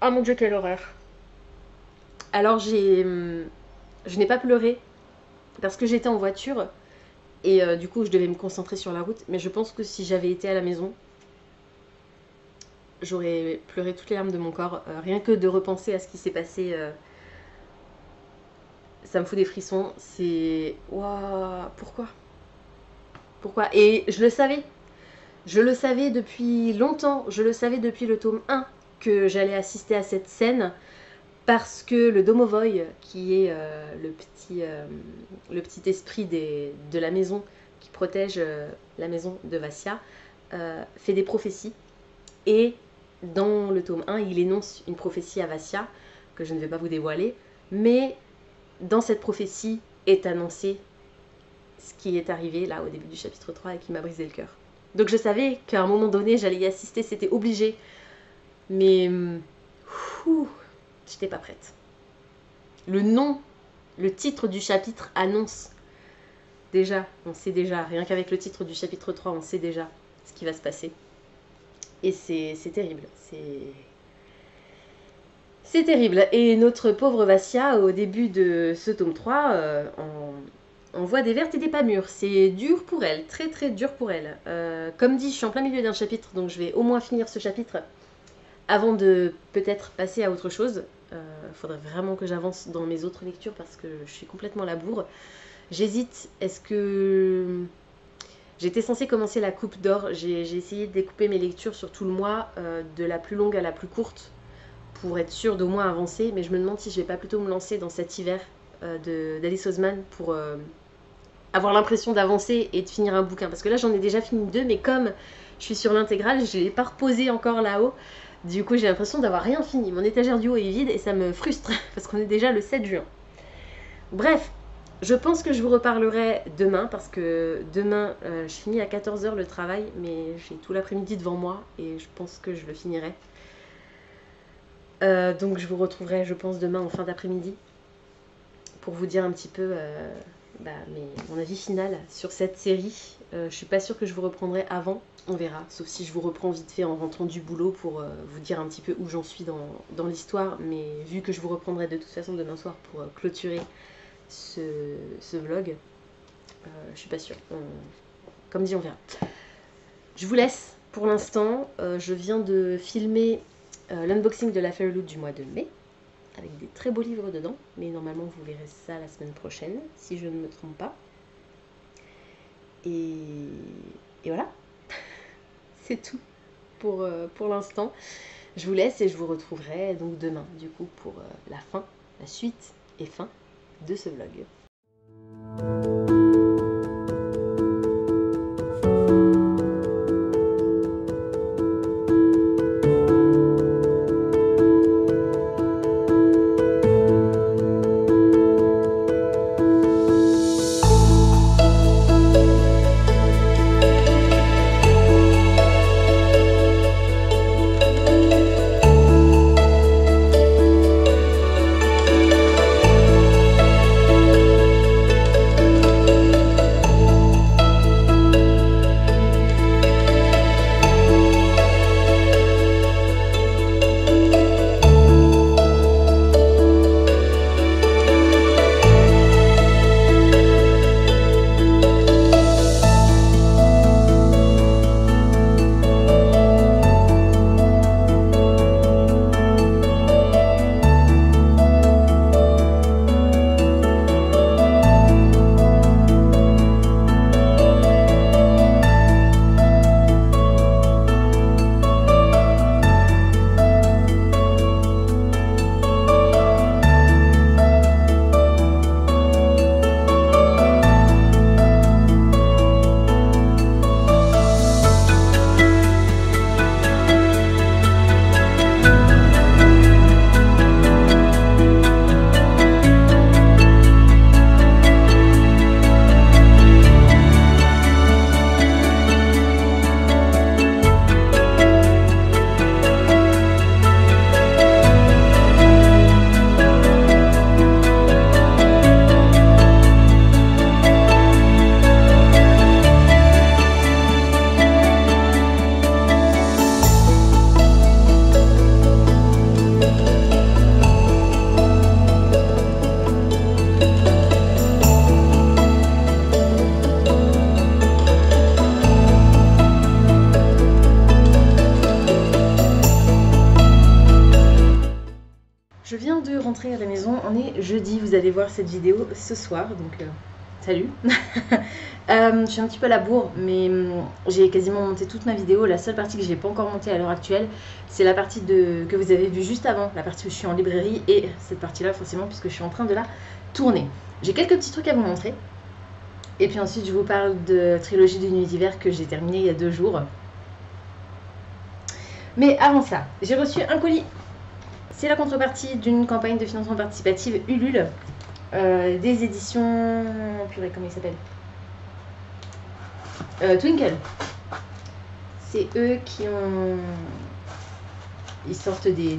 Oh mon Dieu, quelle horreur. Alors, je n'ai pas pleuré parce que j'étais en voiture et du coup, je devais me concentrer sur la route. Mais je pense que si j'avais été à la maison, j'aurais pleuré toutes les larmes de mon corps. Rien que de repenser à ce qui s'est passé... ça me fout des frissons, c'est... Waouh, pourquoi? Et je le savais depuis longtemps, je le savais depuis le tome 1 que j'allais assister à cette scène parce que le Domovoy, qui est le petit esprit de la maison qui protège la maison de Vassia, fait des prophéties. Et dans le tome 1, il énonce une prophétie à Vassia, que je ne vais pas vous dévoiler, mais... Dans cette prophétie est annoncé ce qui est arrivé là au début du chapitre 3 et qui m'a brisé le cœur. Donc je savais qu'à un moment donné j'allais y assister, c'était obligé. Mais j'étais pas prête. Le titre du chapitre annonce déjà, on sait déjà, rien qu'avec le titre du chapitre 3, on sait déjà ce qui va se passer. Et c'est terrible, c'est terrible. Et notre pauvre Vassia, au début de ce tome 3, on voit des vertes et des pas mûres. C'est dur pour elle, très très dur pour elle. Comme dit, je suis en plein milieu d'un chapitre, donc je vais au moins finir ce chapitre avant de peut-être passer à autre chose. Faudrait vraiment que j'avance dans mes autres lectures parce que je suis complètement à la bourre. J'hésite, est-ce que... J'étais censée commencer la coupe d'or. J'ai essayé de découper mes lectures sur tout le mois, de la plus longue à la plus courte, pour être sûre d'au moins avancer, mais je me demande si je vais pas plutôt me lancer dans cet hiver d'Alice Oseman pour avoir l'impression d'avancer et de finir un bouquin. Parce que là, j'en ai déjà fini 2, mais comme je suis sur l'intégrale, je ne l'ai pas reposé encore là-haut. Du coup, j'ai l'impression d'avoir rien fini. Mon étagère du haut est vide et ça me frustre parce qu'on est déjà le 7 juin. Bref, je pense que je vous reparlerai demain parce que demain, je finis à 14 h le travail, mais j'ai tout l'après-midi devant moi et je pense que je le finirai. Donc je vous retrouverai, je pense, demain en fin d'après-midi pour vous dire un petit peu mon avis final sur cette série. Je suis pas sûre que je vous reprendrai avant, on verra, sauf si je vous reprends vite fait en rentrant du boulot pour vous dire un petit peu où j'en suis dans l'histoire, mais vu que je vous reprendrai de toute façon demain soir pour clôturer ce vlog, je suis pas sûre. Comme dit, on verra. Je vous laisse pour l'instant. Je viens de filmer l'unboxing de la Fairyloot du mois de mai, avec des très beaux livres dedans, mais normalement vous verrez ça la semaine prochaine, si je ne me trompe pas. Et voilà, c'est tout pour l'instant. Je vous laisse et je vous retrouverai donc demain, du coup, pour la suite et fin de ce vlog. Je viens de rentrer à la maison, on est jeudi, vous allez voir cette vidéo ce soir, donc salut. Je suis un petit peu à la bourre, mais j'ai quasiment monté toute ma vidéo. La seule partie que je n'ai pas encore montée à l'heure actuelle, c'est la partie que vous avez vue juste avant, la partie où je suis en librairie, et cette partie-là forcément puisque je suis en train de la tourner. J'ai quelques petits trucs à vous montrer, et puis ensuite je vous parle de Trilogie du Nuit d'hiver que j'ai terminée il y a 2 jours. Mais avant ça, j'ai reçu un colis. C'est la contrepartie d'une campagne de financement participatif Ulule, des éditions... Purée, comment il s'appelle Twinkle. C'est eux qui ont... Ils sortent des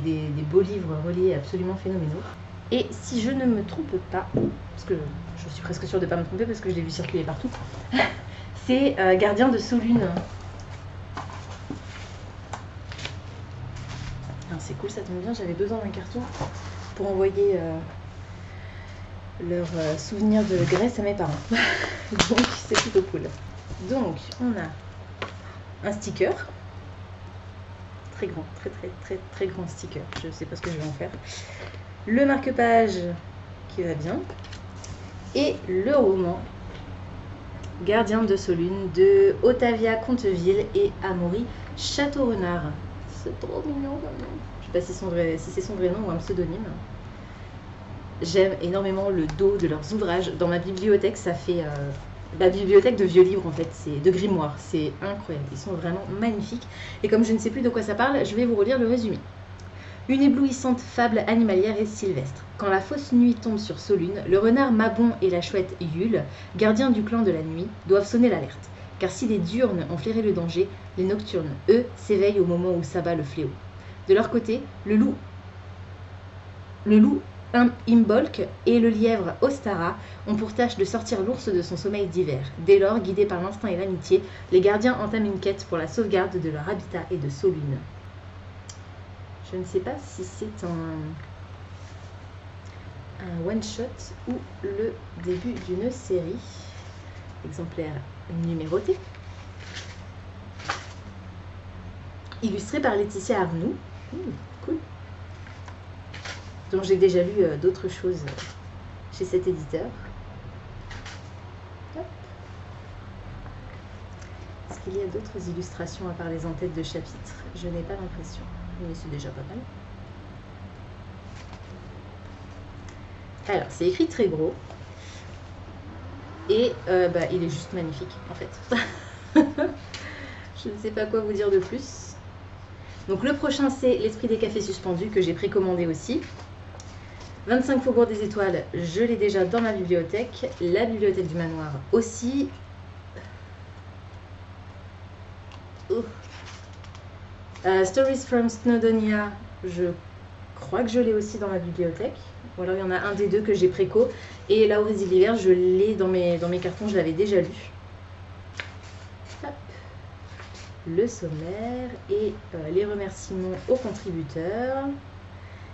beaux livres reliés absolument phénoménaux. Et si je ne me trompe pas, parce que je suis presque sûre de ne pas me tromper parce que je l'ai vu circuler partout, c'est Gardien de Solune. C'est cool, ça tombe bien, j'avais besoin d'un carton pour envoyer leurs souvenirs de Grèce à mes parents. Donc c'est plutôt cool. Donc on a un sticker, très grand, très grand sticker, je sais pas ce que je vais en faire. Le marque-page qui va bien et le roman Gardien de Solune de Otavia Conteville et Amaury Château-Renard. C'est trop mignon quand même. Je ne sais pas si c'est son vrai nom ou un pseudonyme. J'aime énormément le dos de leurs ouvrages. Dans ma bibliothèque, ça fait la bibliothèque de vieux livres en fait, c'est de grimoires. C'est incroyable, ils sont vraiment magnifiques. Et comme je ne sais plus de quoi ça parle, je vais vous relire le résumé. Une éblouissante fable animalière et sylvestre. Quand la fausse nuit tombe sur Solune, le renard Mabon et la chouette Yule, gardiens du clan de la nuit, doivent sonner l'alerte. Car si les diurnes ont flairé le danger, les nocturnes, eux, s'éveillent au moment où s'abat le fléau. De leur côté, le loup Imbolc et le lièvre Ostara ont pour tâche de sortir l'ours de son sommeil d'hiver. Dès lors, guidés par l'instinct et l'amitié, les gardiens entament une quête pour la sauvegarde de leur habitat et de Solune. Je ne sais pas si c'est un one-shot ou le début d'une série. Exemplaire numéroté. Illustré par Laetitia Arnoux. Cool. Donc j'ai déjà lu d'autres choses chez cet éditeur. Hop. Est-ce qu'il y a d'autres illustrations à part les en-têtes de chapitres? Je n'ai pas l'impression, mais c'est déjà pas mal. Alors, c'est écrit très gros. Et il est juste magnifique, en fait. Je ne sais pas quoi vous dire de plus. Donc le prochain, c'est L'Esprit des cafés suspendus, que j'ai précommandé aussi. 25 Faubourg des Étoiles, je l'ai déjà dans ma bibliothèque. La bibliothèque du manoir aussi. Stories from Snowdonia, je crois que je l'ai aussi dans ma bibliothèque. Ou alors il y en a un des deux que j'ai préco. Et La Horésie de l'hiver, je l'ai dans mes cartons, je l'avais déjà lu. Hop. Le sommaire et les remerciements aux contributeurs,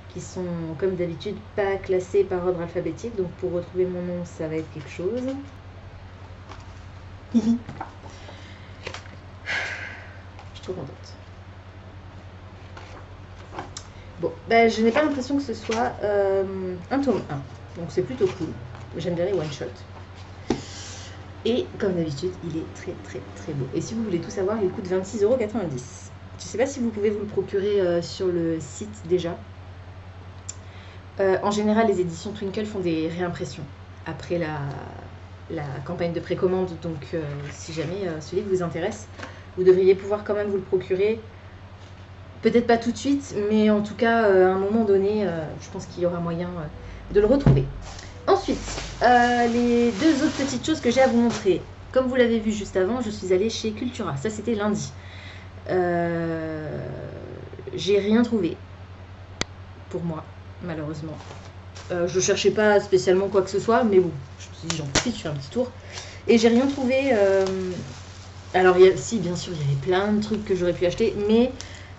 qui sont comme d'habitude pas classés par ordre alphabétique, donc pour retrouver mon nom ça va être quelque chose. Je suis trop contente. Bon, je n'ai pas l'impression que ce soit un tome 1, donc c'est plutôt cool. J'aime bien les one-shots. Et comme d'habitude, il est très beau. Et si vous voulez tout savoir, il coûte 26,90 €. Je ne sais pas si vous pouvez vous le procurer sur le site déjà. En général, les éditions Twinkle font des réimpressions après la campagne de précommande. Donc si jamais ce livre vous intéresse, vous devriez pouvoir quand même vous le procurer. Peut-être pas tout de suite, mais en tout cas, à un moment donné, je pense qu'il y aura moyen de le retrouver. Ensuite, les deux autres petites choses que j'ai à vous montrer. Comme vous l'avez vu juste avant, je suis allée chez Cultura. Ça, c'était lundi. J'ai rien trouvé. Pour moi, malheureusement. Je cherchais pas spécialement quoi que ce soit, mais bon, je me suis dit, j'en profite, je fais un petit tour. Et j'ai rien trouvé. Alors, si, bien sûr, il y avait plein de trucs que j'aurais pu acheter, mais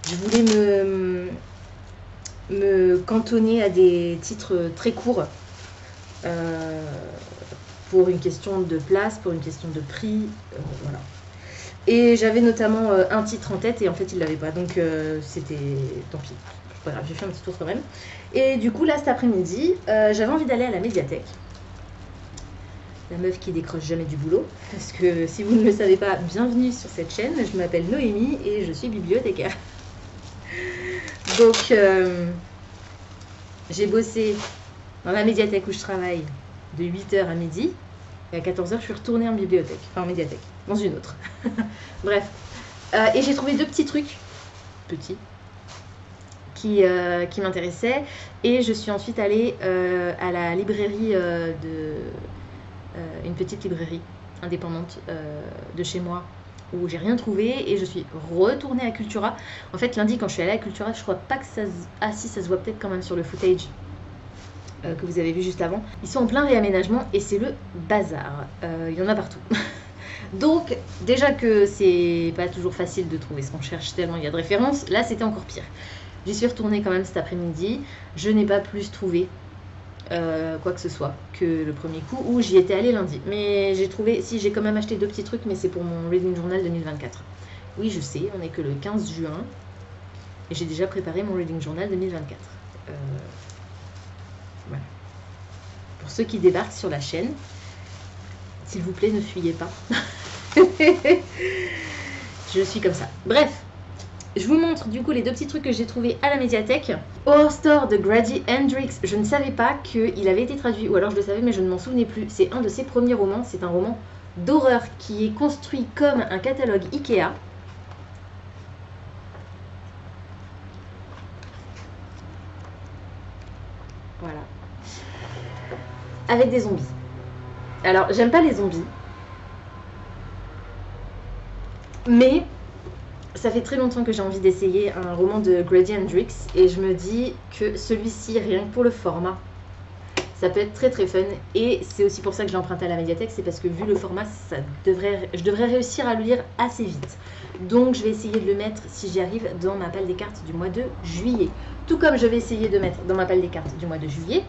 je voulais me cantonner à des titres très courts. Pour une question de place, pour une question de prix, voilà. Et j'avais notamment un titre en tête et en fait il l'avait pas, donc c'était tant pis. pas grave, j'ai fait un petit tour quand même. Et du coup, là, cet après-midi, j'avais envie d'aller à la médiathèque. La meuf qui décroche jamais du boulot. Parce que si vous ne le savez pas, bienvenue sur cette chaîne. Je m'appelle Noémie et je suis bibliothécaire. Donc, j'ai bossé dans la médiathèque où je travaille de 8h à midi. Et à 14h, je suis retournée en bibliothèque. Enfin, en médiathèque. Dans une autre. Bref. Et j'ai trouvé 2 petits trucs. Petits. Qui m'intéressaient. Et je suis ensuite allée à la librairie une petite librairie indépendante de chez moi où j'ai rien trouvé et je suis retournée à Cultura. En fait, lundi, quand je suis allée à Cultura, je crois pas que ça se... Ah si, ça se voit peut-être quand même sur le footage que vous avez vu juste avant. Ils sont en plein réaménagement et c'est le bazar. Il y en a partout. Donc, déjà que c'est pas toujours facile de trouver ce qu'on cherche tellement il y a de références, là c'était encore pire. J'y suis retournée quand même cet après-midi. Je n'ai pas plus trouvé quoi que ce soit que le premier coup où j'y étais allée lundi. Mais j'ai trouvé, si j'ai quand même acheté 2 petits trucs, mais c'est pour mon Reading Journal 2024. Oui, je sais, on n'est que le 15 juin et j'ai déjà préparé mon Reading Journal 2024. Voilà. Pour ceux qui débarquent sur la chaîne, s'il vous plaît, ne fuyez pas. Je suis comme ça. Bref. Je vous montre du coup les 2 petits trucs que j'ai trouvés à la médiathèque. Horror Store de Grady Hendrix. Je ne savais pas qu'il avait été traduit, ou alors je le savais mais je ne m'en souvenais plus. C'est un de ses premiers romans, c'est un roman d'horreur qui est construit comme un catalogue Ikea. Voilà. Avec des zombies. Alors, j'aime pas les zombies. Mais... ça fait très longtemps que j'ai envie d'essayer un roman de Grady Hendrix et je me dis que celui-ci, rien que pour le format, ça peut être très très fun. Et c'est aussi pour ça que j'ai emprunté à la médiathèque, c'est parce que vu le format, je devrais réussir à le lire assez vite. Donc je vais essayer de le mettre, si j'y arrive, dans ma palle des cartes du mois de juillet. Tout comme je vais essayer de mettre dans ma palle des cartes du mois de juillet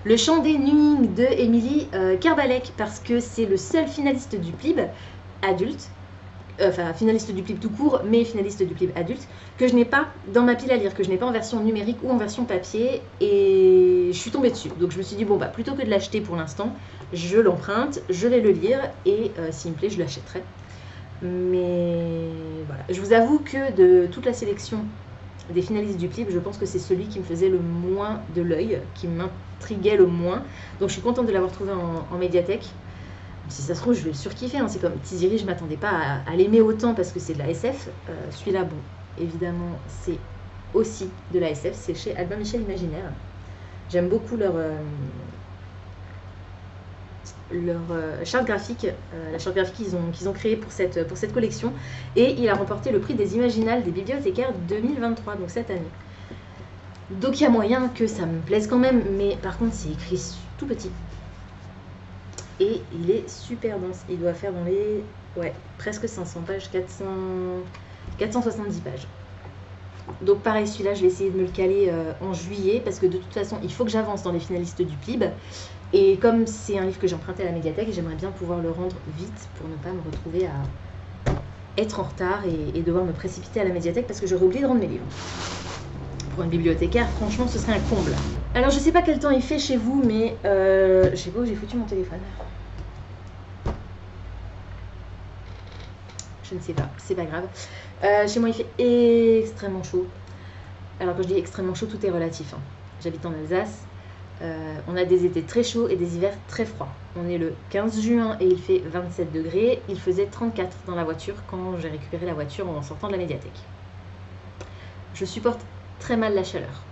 Le Chant des Nuits de Émilie Kerbalek, parce que c'est le seul finaliste du PLIB adulte, enfin finaliste du PLIB tout court, mais finaliste du PLIB adulte, que je n'ai pas dans ma pile à lire, que je n'ai pas en version numérique ou en version papier, et je suis tombée dessus. Donc je me suis dit, bon bah plutôt que de l'acheter pour l'instant, je l'emprunte, je vais le lire, et s'il me plaît, je l'achèterai. Mais voilà, je vous avoue que de toute la sélection des finalistes du PLIB, je pense que c'est celui qui me faisait le moins de l'œil, qui m'intriguait le moins. Donc je suis contente de l'avoir trouvé en médiathèque. Si ça se trouve, je vais le surkiffer. Hein. C'est comme Tiziri, je ne m'attendais pas à l'aimer autant parce que c'est de la SF. Celui-là, bon, évidemment, c'est aussi de la SF. C'est chez Albin Michel Imaginaire. J'aime beaucoup leur charte graphique, la charte graphique qu'ils ont créée pour cette collection. Et il a remporté le prix des Imaginales des bibliothécaires 2023, donc cette année. Donc il y a moyen que ça me plaise quand même, mais par contre c'est écrit tout petit. Et il est super dense, il doit faire dans les presque 500 pages, 470 pages. Donc pareil, celui-là je vais essayer de me le caler en juillet, parce que de toute façon il faut que j'avance dans les finalistes du PLIB. Et comme c'est un livre que j'ai emprunté à la médiathèque, j'aimerais bien pouvoir le rendre vite pour ne pas me retrouver à être en retard et devoir me précipiter à la médiathèque parce que j'aurais oublié de rendre mes livres. Pour une bibliothécaire, franchement, ce serait un comble. Alors, je sais pas quel temps il fait chez vous, mais je sais pas où j'ai foutu mon téléphone. Je ne sais pas, c'est pas grave. Chez moi, il fait extrêmement chaud. Alors, quand je dis extrêmement chaud, tout est relatif. Hein. J'habite en Alsace. On a des étés très chauds et des hivers très froids. On est le 15 juin et il fait 27 degrés. Il faisait 34 dans la voiture quand j'ai récupéré la voiture en sortant de la médiathèque. Je supporte très mal la chaleur.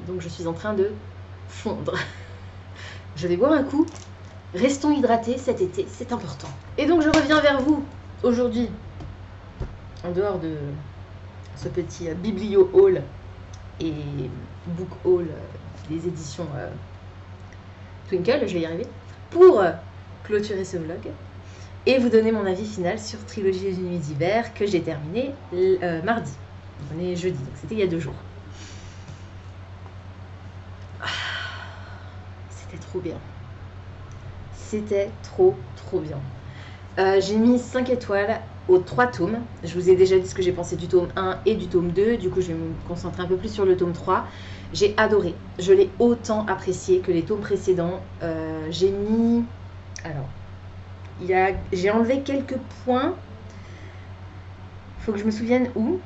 Donc je suis en train de fondre. Je vais boire un coup. Restons hydratés cet été, c'est important. Et donc je reviens vers vous aujourd'hui, en dehors de ce petit biblio haul et book haul des éditions Twinkle, je vais y arriver, pour clôturer ce vlog et vous donner mon avis final sur Trilogie des Nuits d'hiver que j'ai terminé mardi. On est jeudi, donc c'était il y a 2 jours. C'était trop bien. C'était trop bien. J'ai mis 5 étoiles aux 3 tomes. Je vous ai déjà dit ce que j'ai pensé du tome 1 et du tome 2. Du coup, je vais me concentrer un peu plus sur le tome 3. J'ai adoré. Je l'ai autant apprécié que les tomes précédents. J'ai mis... Alors, j'ai enlevé quelques points. Faut que je me souvienne où.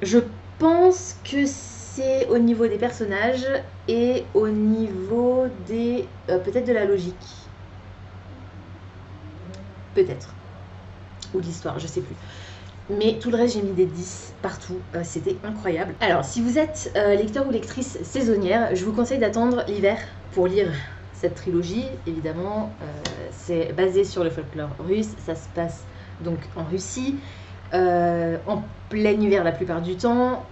Je pense que c'est au niveau des personnages et au niveau des... peut-être de la logique. Peut-être. Ou de l'histoire, je sais plus. Mais tout le reste, j'ai mis des 10 partout. C'était incroyable. Alors, si vous êtes lecteur ou lectrice saisonnière, je vous conseille d'attendre l'hiver pour lire cette trilogie. Évidemment, c'est basé sur le folklore russe. Ça se passe donc en Russie, en plein hiver la plupart du temps.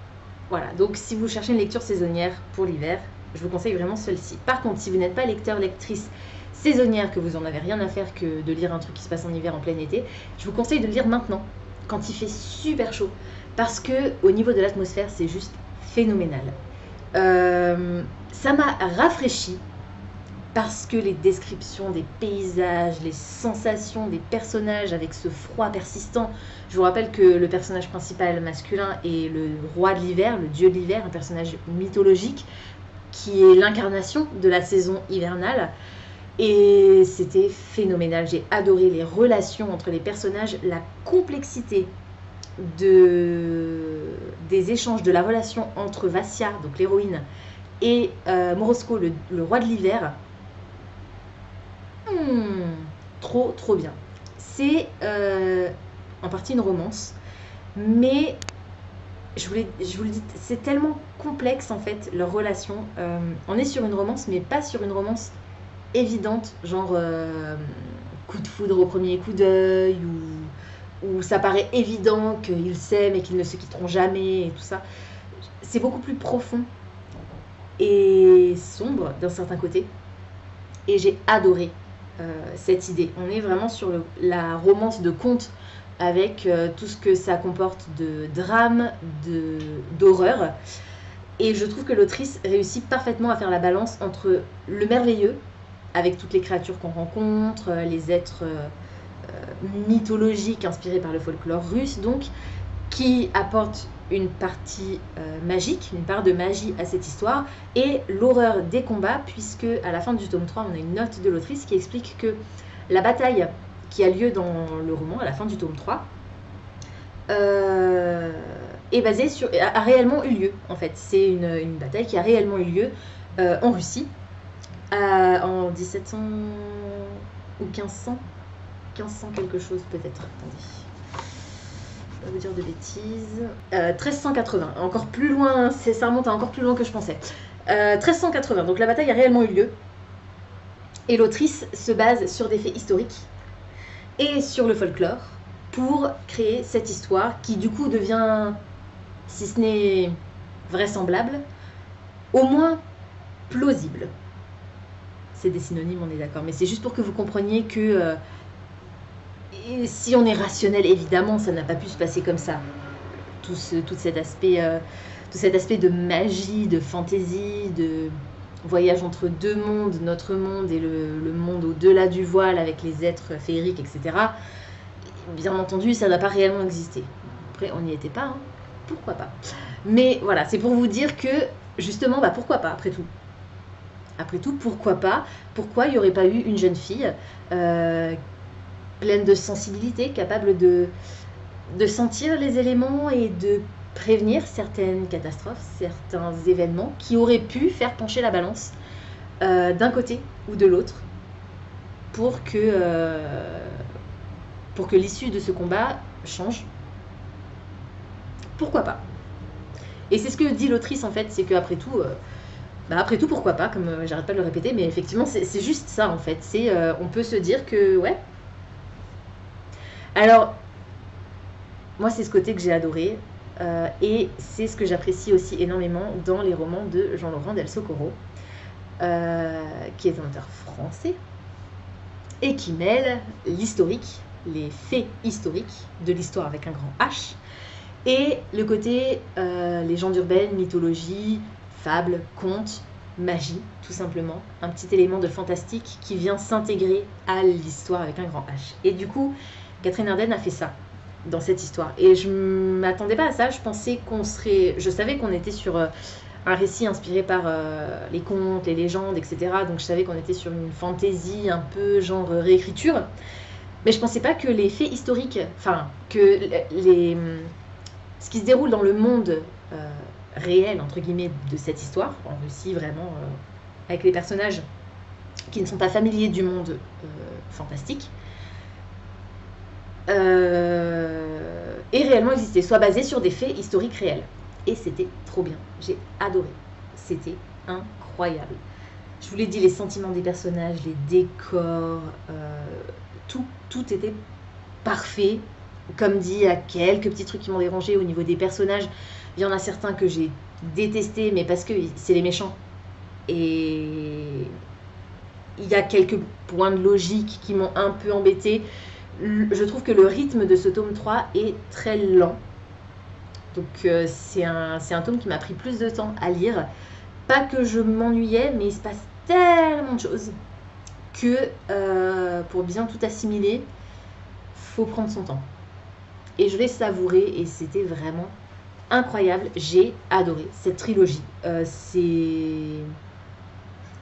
Voilà, donc si vous cherchez une lecture saisonnière pour l'hiver, je vous conseille vraiment celle-ci. Par contre, si vous n'êtes pas lecteur, lectrice saisonnière, que vous en avez rien à faire que de lire un truc qui se passe en hiver en plein été, je vous conseille de le lire maintenant, quand il fait super chaud, parce que au niveau de l'atmosphère, c'est juste phénoménal. Ça m'a rafraîchi parce que les descriptions des paysages, les sensations des personnages avec ce froid persistant. Je vous rappelle que le personnage principal masculin est le roi de l'hiver, le dieu de l'hiver, un personnage mythologique qui est l'incarnation de la saison hivernale. Et c'était phénoménal. J'ai adoré les relations entre les personnages, la complexité des échanges, de la relation entre Vassia, donc l'héroïne, et Morosko, le roi de l'hiver. Trop bien. C'est en partie une romance, mais je vous le dis, c'est tellement complexe en fait leur relation. On est sur une romance, mais pas sur une romance évidente, genre coup de foudre au premier coup d'œil, où ça paraît évident qu'ils s'aiment et qu'ils ne se quitteront jamais et tout ça. C'est beaucoup plus profond et sombre d'un certain côté, et j'ai adoré cette idée. On est vraiment sur la romance de conte avec tout ce que ça comporte de drame, d'horreur. Et je trouve que l'autrice réussit parfaitement à faire la balance entre le merveilleux, avec toutes les créatures qu'on rencontre, les êtres mythologiques inspirés par le folklore russe, donc, qui apportent une partie magique, une part de magie à cette histoire, et l'horreur des combats, puisque à la fin du tome 3, on a une note de l'autrice qui explique que la bataille qui a lieu dans le roman, à la fin du tome 3, est basée sur... a réellement eu lieu, en fait. C'est une bataille qui a réellement eu lieu en Russie, en 1700 ou 1500 quelque chose peut-être. Attendez, je vais pas vous dire de bêtises. 1380, encore plus loin, ça remonte à encore plus loin que je pensais. 1380, donc la bataille a réellement eu lieu. Et l'autrice se base sur des faits historiques et sur le folklore pour créer cette histoire qui du coup devient, si ce n'est vraisemblable, au moins plausible. C'est des synonymes, on est d'accord, mais c'est juste pour que vous compreniez que si on est rationnel, évidemment, ça n'a pas pu se passer comme ça. Tout cet aspect de magie, de fantaisie, de voyage entre deux mondes, notre monde et le monde au-delà du voile avec les êtres féeriques, etc. Bien entendu, ça n'a pas réellement existé. Après, on n'y était pas, hein. Pourquoi pas. Mais voilà, c'est pour vous dire que, justement, pourquoi pas, après tout. Après tout, pourquoi pas? Pourquoi il n'y aurait pas eu une jeune fille pleine de sensibilité, capable de sentir les éléments et de prévenir certaines catastrophes, certains événements qui auraient pu faire pencher la balance d'un côté ou de l'autre pour que l'issue de ce combat change. Pourquoi pas? Et c'est ce que dit l'autrice en fait, c'est qu'après tout... après tout, pourquoi pas, comme j'arrête pas de le répéter, mais effectivement, c'est juste ça, en fait. On peut se dire que, ouais. Alors, moi, c'est ce côté que j'ai adoré, et c'est ce que j'apprécie aussi énormément dans les romans de Jean-Laurent Del Socorro, qui est un auteur français, et qui mêle l'historique, les faits historiques, de l'histoire avec un grand H, et le côté légende urbaine, mythologie, fables, contes, magie, tout simplement, un petit élément de fantastique qui vient s'intégrer à l'histoire avec un grand H. Et du coup, Catherine Arden a fait ça dans cette histoire. Et je m'attendais pas à ça, je savais qu'on était sur un récit inspiré par les contes, les légendes, etc. Donc je savais qu'on était sur une fantaisie un peu genre réécriture. Mais je pensais pas que les faits historiques, enfin, que ce qui se déroule dans le monde réel, entre guillemets, de cette histoire, en Russie, vraiment, avec les personnages qui ne sont pas familiers du monde fantastique, et réellement existé, soit basé sur des faits historiques réels. Et c'était trop bien, j'ai adoré, c'était incroyable. Je vous l'ai dit, les sentiments des personnages, les décors, tout était parfait. Comme dit, il y a quelques petits trucs qui m'ont dérangé au niveau des personnages. Il y en a certains que j'ai détestés, mais parce que c'est les méchants. Et il y a quelques points de logique qui m'ont un peu embêté. Je trouve que le rythme de ce tome 3 est très lent. Donc c'est un tome qui m'a pris plus de temps à lire. Pas que je m'ennuyais, mais il se passe tellement de choses que pour bien tout assimiler, faut prendre son temps. Et je l'ai savouré et c'était vraiment incroyable. J'ai adoré cette trilogie. C'est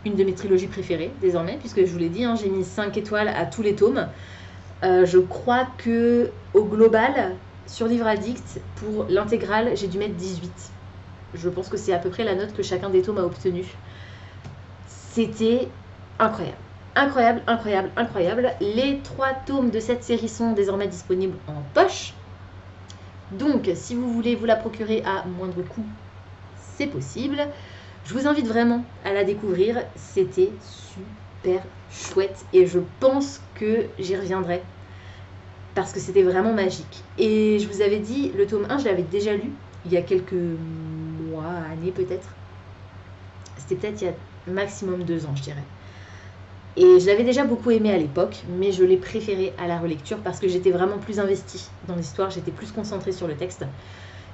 une de mes trilogies préférées désormais, puisque je vous l'ai dit, hein, j'ai mis 5 étoiles à tous les tomes. Je crois que au global, sur Livre Addict, pour l'intégrale, j'ai dû mettre 18. Je pense que c'est à peu près la note que chacun des tomes a obtenue. C'était incroyable. Incroyable, incroyable, incroyable. Les 3 tomes de cette série sont désormais disponibles en poche. Donc, si vous voulez vous la procurer à moindre coût, c'est possible. Je vous invite vraiment à la découvrir. C'était super chouette et je pense que j'y reviendrai parce que c'était vraiment magique. Et je vous avais dit, le tome 1, je l'avais déjà lu il y a quelques mois, années peut-être. C'était peut-être il y a maximum 2 ans, je dirais. Et je l'avais déjà beaucoup aimé à l'époque, mais je l'ai préféré à la relecture parce que j'étais vraiment plus investie dans l'histoire, j'étais plus concentrée sur le texte.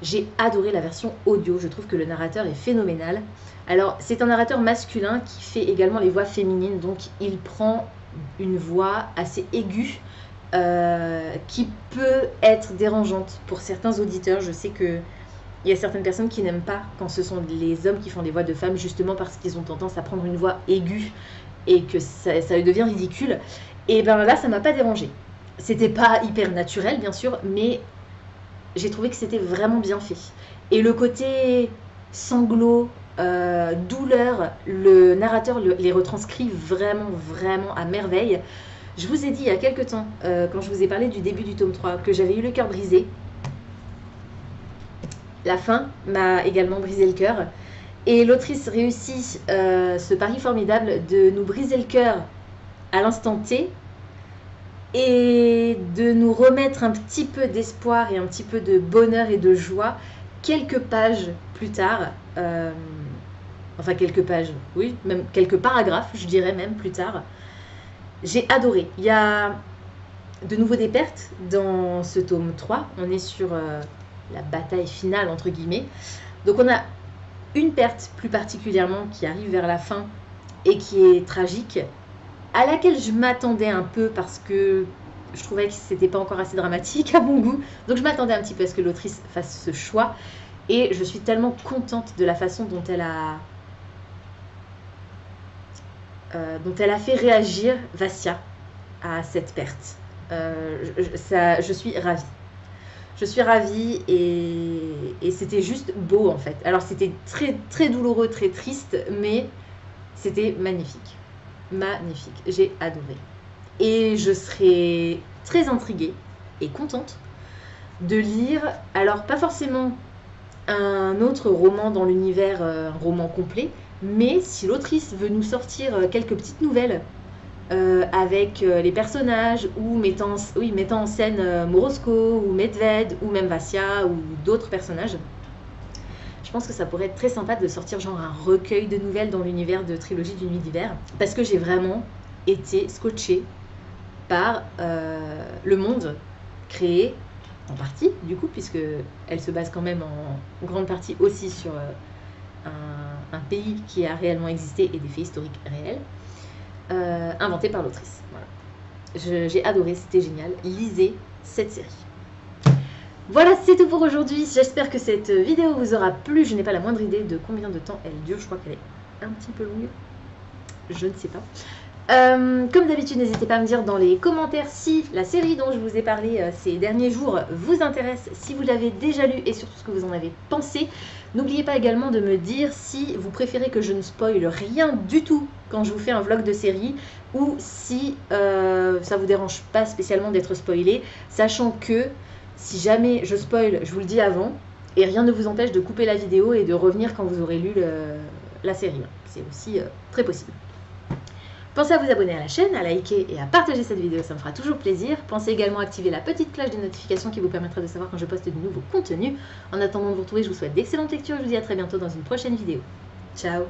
J'ai adoré la version audio, je trouve que le narrateur est phénoménal. Alors, c'est un narrateur masculin qui fait également les voix féminines, donc il prend une voix assez aiguë qui peut être dérangeante pour certains auditeurs. Je sais qu'il y a certaines personnes qui n'aiment pas quand ce sont les hommes qui font des voix de femmes, justement parce qu'ils ont tendance à prendre une voix aiguë et que ça devient ridicule. Et ben là, ça m'a pas dérangé. C'était pas hyper naturel, bien sûr, mais j'ai trouvé que c'était vraiment bien fait. Et le côté sanglot, douleur, le narrateur les retranscrit vraiment, vraiment à merveille. Je vous ai dit il y a quelques temps, quand je vous ai parlé du début du tome 3, que j'avais eu le cœur brisé. La fin m'a également brisé le cœur. Et l'autrice réussit ce pari formidable de nous briser le cœur à l'instant T et de nous remettre un petit peu d'espoir et un petit peu de bonheur et de joie quelques pages plus tard. Enfin, quelques pages, oui, même quelques paragraphes, je dirais même plus tard. J'ai adoré. Il y a de nouveau des pertes dans ce tome 3. On est sur la bataille finale, entre guillemets. Donc on a une perte plus particulièrement qui arrive vers la fin et qui est tragique, à laquelle je m'attendais un peu parce que je trouvais que c'était pas encore assez dramatique à mon goût. Donc je m'attendais un petit peu à ce que l'autrice fasse ce choix et je suis tellement contente de la façon dont elle a fait réagir Vassia à cette perte. Je suis ravie. Je suis ravie et c'était juste beau en fait. Alors c'était très très douloureux, très triste, mais c'était magnifique. Magnifique, j'ai adoré. Et je serais très intriguée et contente de lire, alors pas forcément un autre roman dans l'univers, un roman complet, mais si l'autrice veut nous sortir quelques petites nouvelles avec les personnages ou mettant en scène Morozko ou Medved ou même Vassia ou d'autres personnages. Je pense que ça pourrait être très sympa de sortir genre un recueil de nouvelles dans l'univers de Trilogie d'une nuit d'hiver parce que j'ai vraiment été scotchée par le monde créé en partie du coup puisque elle se base quand même en grande partie aussi sur un pays qui a réellement existé et des faits historiques réels, inventés par l'autrice. Voilà. J'ai adoré, c'était génial. Lisez cette série. Voilà, c'est tout pour aujourd'hui. J'espère que cette vidéo vous aura plu. Je n'ai pas la moindre idée de combien de temps elle dure. Je crois qu'elle est un petit peu longue. Je ne sais pas. Comme d'habitude, n'hésitez pas à me dire dans les commentaires si la série dont je vous ai parlé ces derniers jours vous intéresse, si vous l'avez déjà lu et surtout ce que vous en avez pensé. N'oubliez pas également de me dire si vous préférez que je ne spoile rien du tout quand je vous fais un vlog de série ou si ça vous dérange pas spécialement d'être spoilé, sachant que si jamais je spoil, je vous le dis avant, et rien ne vous empêche de couper la vidéo et de revenir quand vous aurez lu la série. C'est aussi très possible. Pensez à vous abonner à la chaîne, à liker et à partager cette vidéo, ça me fera toujours plaisir. Pensez également à activer la petite cloche de notification qui vous permettra de savoir quand je poste de nouveaux contenus. En attendant de vous retrouver, je vous souhaite d'excellentes lectures et je vous dis à très bientôt dans une prochaine vidéo. Ciao!